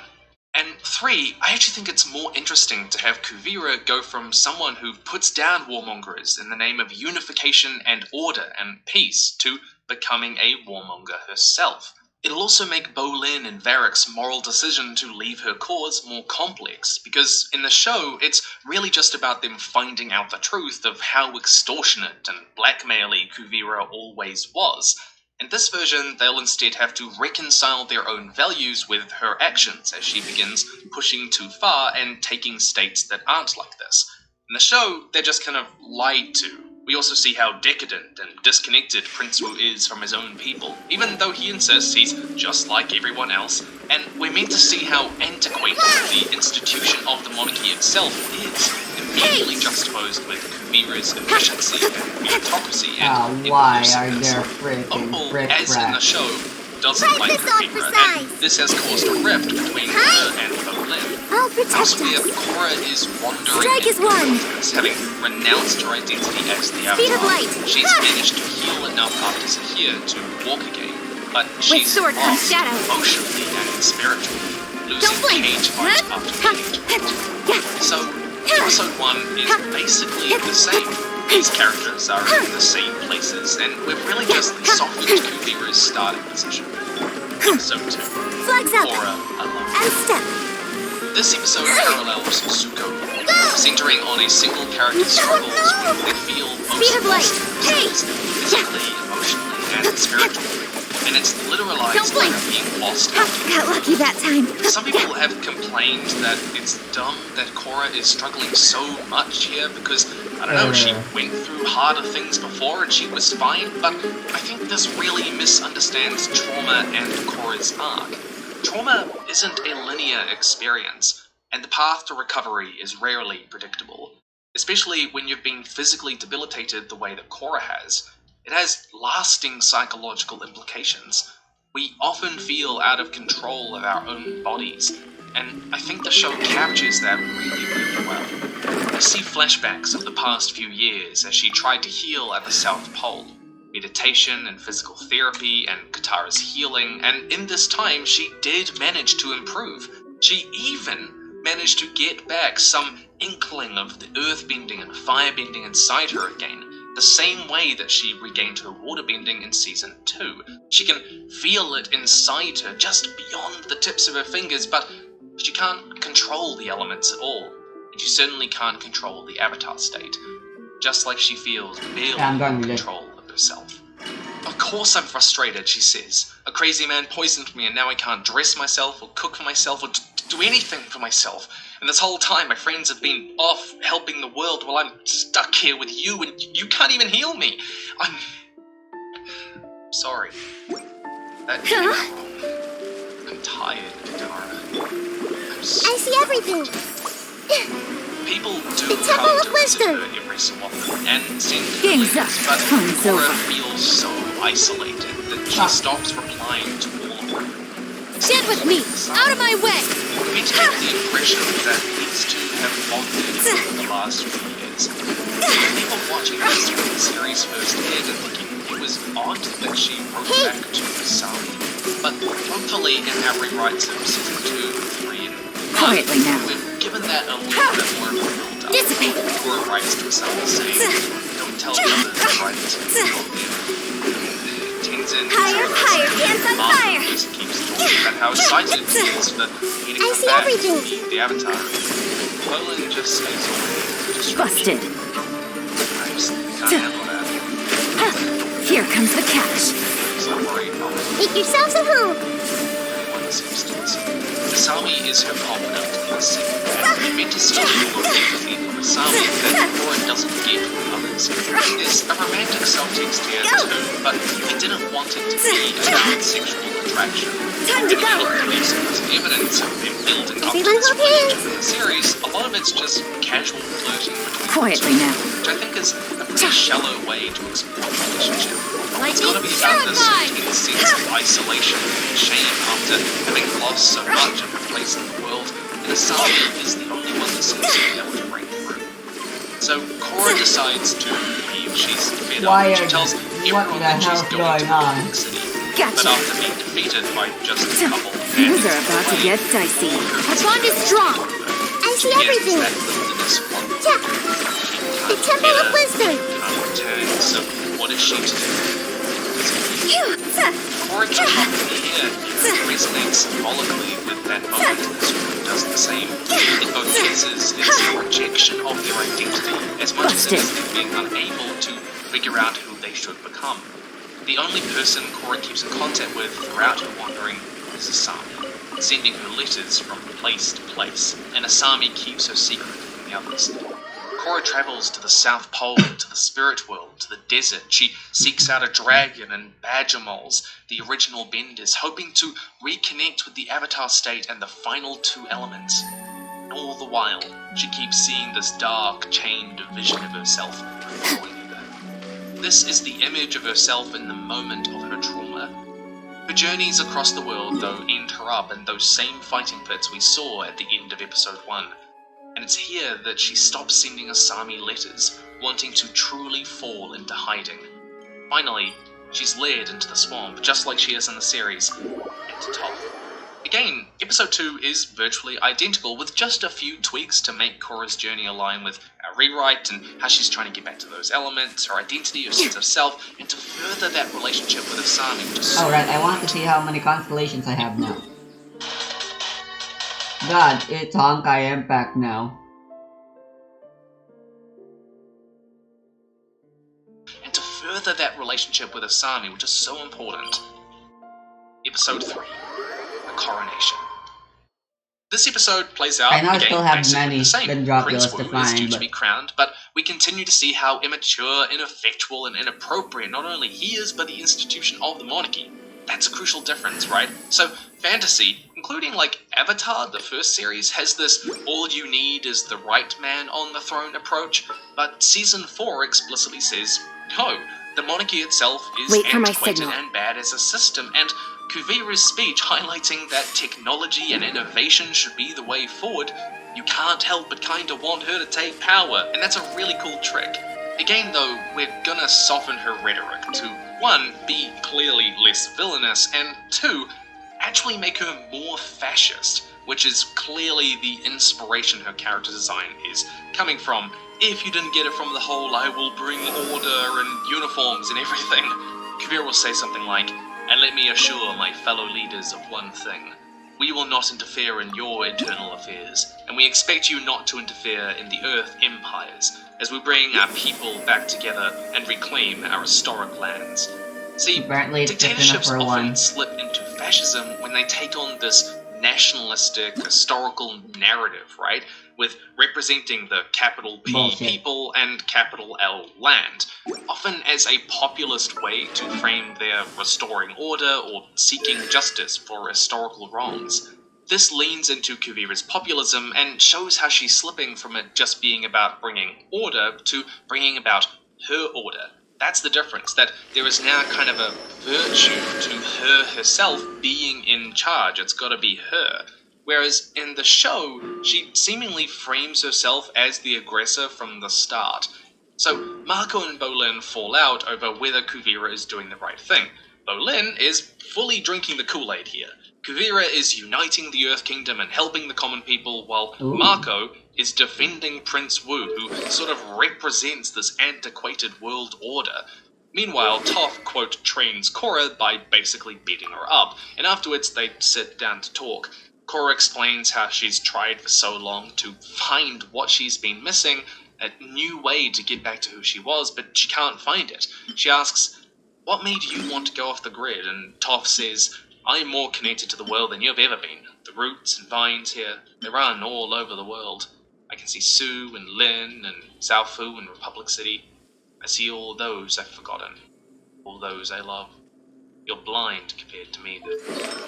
And three, I actually think it's more interesting to have Kuvira go from someone who puts down warmongers in the name of unification and order and peace to becoming a warmonger herself. It'll also make Bolin and Varric's moral decision to leave her cause more complex, because in the show, it's really just about them finding out the truth of how extortionate and blackmaily Kuvira always was. In this version, they'll instead have to reconcile their own values with her actions as she begins pushing too far and taking states that aren't like this. In the show, they're just kind of lied to. We also see how decadent and disconnected Prince Wu is from his own people, even though he insists he's just like everyone else, and we're meant to see how antiquated the institution of the monarchy itself is, immediately juxtaposed with Kuvira's efficiency and meritocracy and why are inclusiveness. there freaking Opal, frick as in the show, doesn't like Kuvira, and this has caused a rift between her and Bolin. I'll protect Elsewhere, us. Cora is wandering Strike is one. having renounced her identity as the Speed of Avatar. light. She's managed to heal enough after Zahir to walk again, but she's sword comes lost shadow. emotionally and spiritually, losing Don't blink. cage fight after cage. So, episode 1 is basically the same. These characters are in the same places, and we've really just softened Kuvira's starting position. Episode 2. Flags up. Cora alone. And step. This episode parallels Zuko, centering on a single character's struggles when they feel most Speed of light. lost Hey! themselves, physically, emotionally, and spiritually. And it's literalized Don't like blink. being lost. Got lucky that time. Some people have complained that it's dumb that Cora is struggling so much here because, I don't know, she went through harder things before and she was fine, but I think this really misunderstands trauma and Cora's arc. Trauma isn't a linear experience, and the path to recovery is rarely predictable, especially when you've been physically debilitated the way that Cora has. It has lasting psychological implications. We often feel out of control of our own bodies, and I think the show captures that really, really well. I see flashbacks of the past few years as she tried to heal at the South Pole. Meditation and physical therapy and Katara's healing, and in this time she did manage to improve. She even managed to get back some inkling of the earthbending and firebending inside her again, the same way that she regained her waterbending in Season 2. She can feel it inside her, just beyond the tips of her fingers, but she can't control the elements at all, and she certainly can't control the Avatar state, just like she feels barely I'm going in with it. control of herself. Of course I'm frustrated, she says. A crazy man poisoned me and now I can't dress myself or cook for myself or do anything for myself. And this whole time my friends have been off helping the world while I'm stuck here with you and you can't even heal me. I'm sorry. That came out wrong. I'm tired, Katara. I see everything. People do The Temple come of to visit Wisdom. her every so often and send her Game's letters, up. but Time's Cora over. feels so isolated that she stops replying to all of them. Get with me. Out of my way. We get the impression that these two have bonded over the last few years. People watching this when the series first aired and thinking it was odd that she wrote back to Asami. But hopefully in our rewrites of season 2, 3, and 1, Quietly now. we've given that a little bit more of a build-up. Dissipate. Cora writes to Asami saying, don't tell the others, right? Tenzin Higher, higher, hands on fire. just keeps talking about how excited he is for me to I come see back everything. to meet the Avatar. Poland just stays away. Busted. I just can't handle that. Here comes the cash. So worried about Make yourselves at home. everyone seems to listen. Asami is her confidant in the second act. We meant to see a little empathy for Asami that Cora doesn't get from others. There's a romantic subtext here too, but we didn't want it to be about sexual attraction. Time to go. There's evidence of them building up to Everyone this hold hands. relationship in the series. A lot of it's just casual flirting between Quietly the two, now. which I think is a pretty shallow way to explore a relationship. It's Lightning gotta be about this terrified. intense sense of isolation and shame after having lost so much of her place in the world, and Asami is the only one that seems to be able to break through. So Cora decides to leave. She's fed up. Why She are- tells what everyone the that she's hell's going to going on? Black City. Gotcha. But after being defeated by just a couple of Things bandits are about to away, get dicey. Our bond is strong. I see everything. That wilderness one Check. The Temple of Wisdom. can't return. So what is she to do? Cora came up here resonates symbolically with that moment, and Zuru does the same. In both cases, it's a rejection of their identity, as much as it is them being unable to figure out who they should become. The only person Cora keeps in contact with throughout her wandering is Asami, sending her letters from place to place, and Asami keeps her secret from the others. Cora travels to the South Pole, to the spirit world, to the desert. She seeks out a dragon and badger moles, the original benders, hoping to reconnect with the Avatar state and the final two elements. And all the while, she keeps seeing this dark, chained vision of herself growing her. This is the image of herself in the moment of her trauma. Her journeys across the world, though, end her up in those same fighting pits we saw at the end of episode 1. And it's here that she stops sending Asami letters, wanting to truly fall into hiding. Finally, she's led into the swamp, just like she is in the series, and to Toph. Again, episode 2 is virtually identical, with just a few tweaks to make Cora's journey align with our rewrite and how she's trying to get back to those elements, her identity, her sense of self, and to further that relationship with Asami, which is so Alright, I want to see how many constellations I have now. God, it's Honk, I am back now. and to further that relationship with Asami, which is so important. Episode 3, The Coronation. This episode plays out I know I again still have basically many the same. Dendroculus Prince to Wu is find, due to but- be crowned, but we continue to see how immature, ineffectual, and inappropriate not only he is, but the institution of the monarchy. That's a crucial difference, right? So, fantasy, including like Avatar, the first series, has this all you need is the right man on the throne approach, but season 4 explicitly says, no, the monarchy itself is Wait for my antiquated signal. and bad as a system, and Kuvira's speech highlighting that technology and innovation should be the way forward, you can't help but kinda want her to take power, and that's a really cool trick. Again though, we're gonna soften her rhetoric to 1, be clearly less villainous, and 2, actually make her more fascist, which is clearly the inspiration her character design is coming from. If you didn't get it from the whole I will bring order and uniforms and everything, Kuvira will say something like, and let me assure my fellow leaders of one thing. We will not interfere in your internal affairs, and we expect you not to interfere in the Earth empires, as we bring our people back together and reclaim our historic lands. See, Apparently it's good enough dictatorships for often one. slip into fascism when they take on this nationalistic historical narrative, right? With representing the capital P Bullshit. people and capital L land, often as a populist way to frame their restoring order or seeking justice for historical wrongs. This leans into Kuvira's populism and shows how she's slipping from it just being about bringing order to bringing about her order. That's the difference, that there is now kind of a virtue to her herself being in charge. It's gotta be her. Whereas in the show, she seemingly frames herself as the aggressor from the start. So Marco and Bolin fall out over whether Kuvira is doing the right thing. Bolin is fully drinking the Kool-Aid here. Kuvira is uniting the Earth Kingdom and helping the common people, while Ooh. Marco is defending Prince Wu, who sort of represents this antiquated world order. Meanwhile, Toph, quote, trains Korra by basically beating her up, and afterwards they sit down to talk. Korra explains how she's tried for so long to find what she's been missing, a new way to get back to who she was, but she can't find it. She asks, "What made you want to go off the grid?" And Toph says, "I'm more connected to the world than you've ever been. The roots and vines here, they run all over the world. I can see Sue and Lin and Zaofu and Republic City. I see all those I've forgotten, all those I love. You're blind compared to me."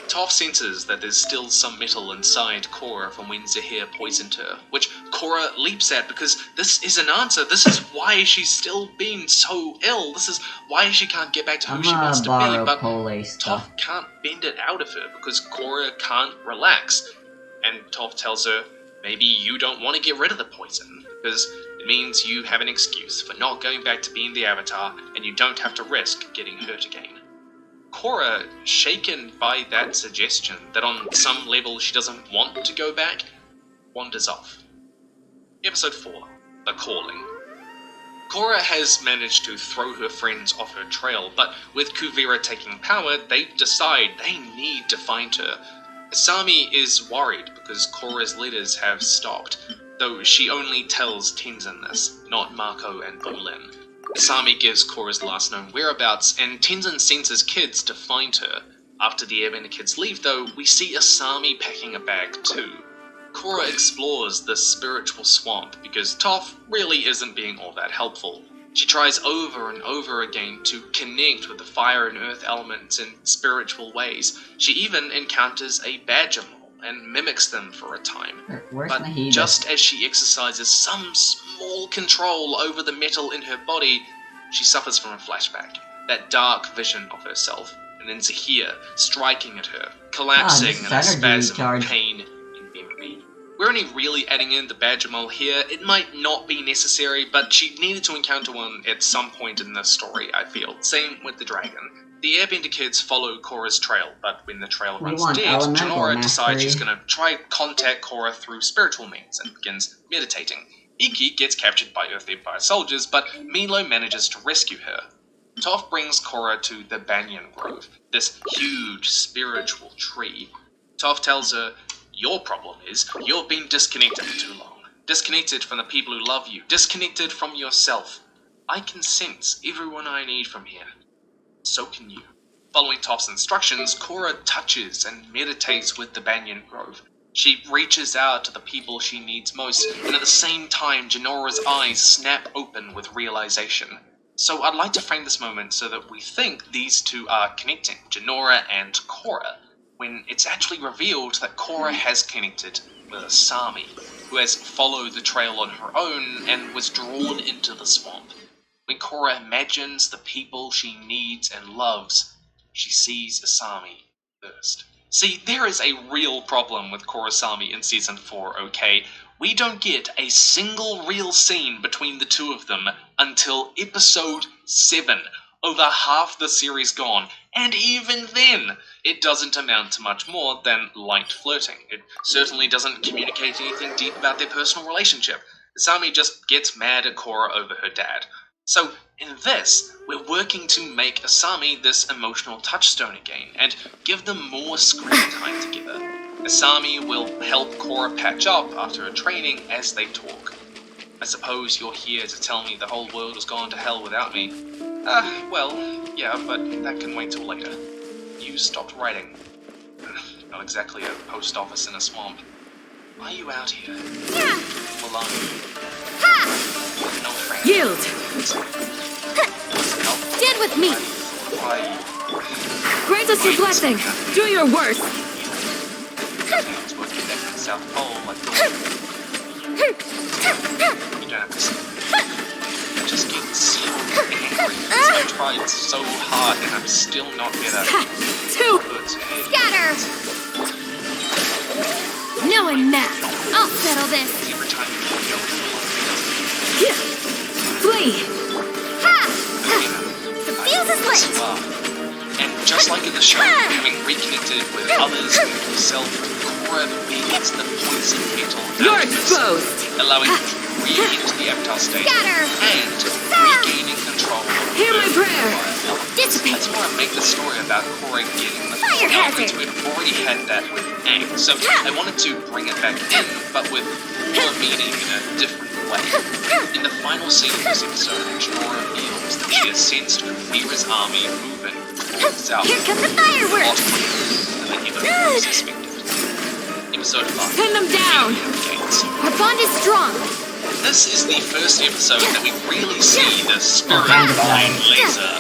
Toph senses that there's still some metal inside Korra from when Zahir poisoned her, which Korra leaps at because this is an answer. This is why she's still been so ill. This is why she can't get back to who I'm she wants gonna to be, borrow but Pole stuff. Toph can't bend it out of her because Korra can't relax. And Toph tells her, maybe you don't want to get rid of the poison, because it means you have an excuse for not going back to being the Avatar, and you don't have to risk getting hurt again. Korra, shaken by that suggestion that on some level she doesn't want to go back, wanders off. Episode 4, The Calling. Korra has managed to throw her friends off her trail, but with Kuvira taking power, they decide they need to find her. Asami is worried because Korra's letters have stopped, though she only tells Tenzin this, not Marco and Bolin. Asami gives Korra's last known whereabouts, and Tenzin sends his kids to find her. After the Airbender kids leave, though, we see Asami packing a bag too. Korra explores the spiritual swamp because Toph really isn't being all that helpful. She tries over and over again to connect with the fire and earth elements in spiritual ways. She even encounters a badger mole and mimics them for a time. Where's But Nahida? just as she exercises some small control over the metal in her body, she suffers from a flashback. That dark vision of herself, and then Zahir striking at her, collapsing this in is a energy spasm recharge. of pain and memory. We're only really adding in the badger mole here. It might not be necessary, but she needed to encounter one at some point in this story, I feel. Same with the dragon. The Airbender kids follow Korra's trail, but when the trail We runs want dead, elemental Jinora decides mastery. she's gonna try contact Korra through spiritual means and begins meditating. Iki gets captured by Earth Empire soldiers, but Milo manages to rescue her. Toph brings Korra to the Banyan Grove, this huge spiritual tree. Toph tells her, "Your problem is you've been disconnected for too long. Disconnected from the people who love you. Disconnected from yourself. I can sense everyone I need from here. So can you." Following Toph's instructions, Korra touches and meditates with the Banyan Grove. She reaches out to the people she needs most, and at the same time, Jinora's eyes snap open with realization. So I'd like to frame this moment so that we think these two are connecting, Jinora and Korra, when it's actually revealed that Korra has connected with Asami, who has followed the trail on her own and was drawn into the swamp. When Korra imagines the people she needs and loves, she sees Asami first. See, there is a real problem with Korrasami in Season 4, okay? We don't get a single real scene between the two of them until Episode 7, over half the series gone, and even then, it doesn't amount to much more than light flirting. It certainly doesn't communicate anything deep about their personal relationship. Asami just gets mad at Korra over her dad. So, in this, we're working to make Asami this emotional touchstone again, and give them more screen time together. Asami will help Korra patch up after her training as they talk. "I suppose you're here to tell me the whole world has gone to hell without me. Well, yeah, but that can wait till later. You stopped writing. Not exactly a post office in a swamp. Why are you out here? Alone. With no friends. Yield! Stand with me! Why? Grant us your blessing! Do your worst! Things would connect with South Pole like you don't have to say. I just get so angry because I tried so hard and I'm still not better. Two! Scatter! No one now. I'll settle this. Every time you go, Flee! Ha! the fuse is lit. And just like in the show, having reconnected with others and yourself, Cora begins the poison metal You're exposed! allowing you to re-enter the Avatar state Scatter! and regaining control of Hear my prayer! Dissipate. I just want to make the story about Cora getting the Fire elements. hazard. We've already had that with Aang, so I wanted to bring it back in, but with more meaning in a different way. In the final scene of this episode, Jorah reveals that she has sensed Mira's army moving towards south. Here come the fireworks. And they never suspected. Episode 5. Pin them down! Gates. Our bond is strong. This is the first episode that we really see the spirit kind of behind like- Laser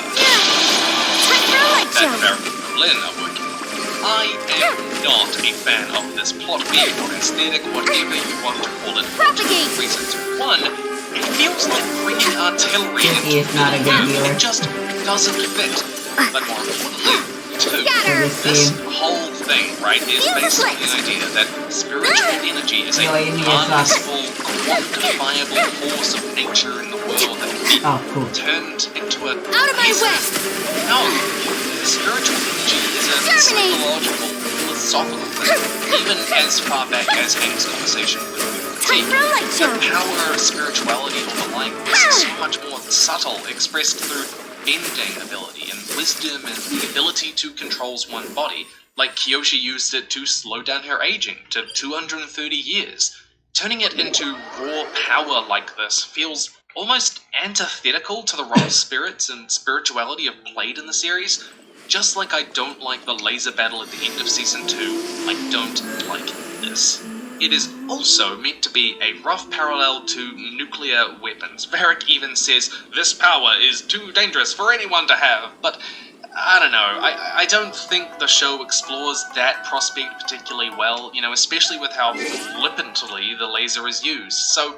Time for a light that show. Barrick and Lynn are working on. I am not a fan of this plot beat or aesthetic, whatever you want to call it, for two Propagate. reasons. One, it feels like bringing artillery He into is not a good viewer. It just doesn't fit. But more importantly, two, Scatter. this whole thing, right, is based on the idea that spiritual energy is a No, you need to harnessable, quantifiable force of nature in the world that can be Oh, cool. turned into a Out of my way. No, spiritual energy is a Terminate. psychological, philosophical thing, even as far back as Hank's conversation with Time for a light show. the power of spirituality or the like is so much more subtle, expressed through bending ability and wisdom and the ability to control one's body, like Kyoshi used it to slow down her aging to 230 years. Turning it into raw power like this feels almost antithetical to the role spirits and spirituality have played in the series. Just like I don't like the laser battle at the end of Season 2, I don't like this. It is also meant to be a rough parallel to nuclear weapons. Varric even says, this power is too dangerous for anyone to have, but I don't know, I don't think the show explores that prospect particularly well, especially with how flippantly the laser is used. So,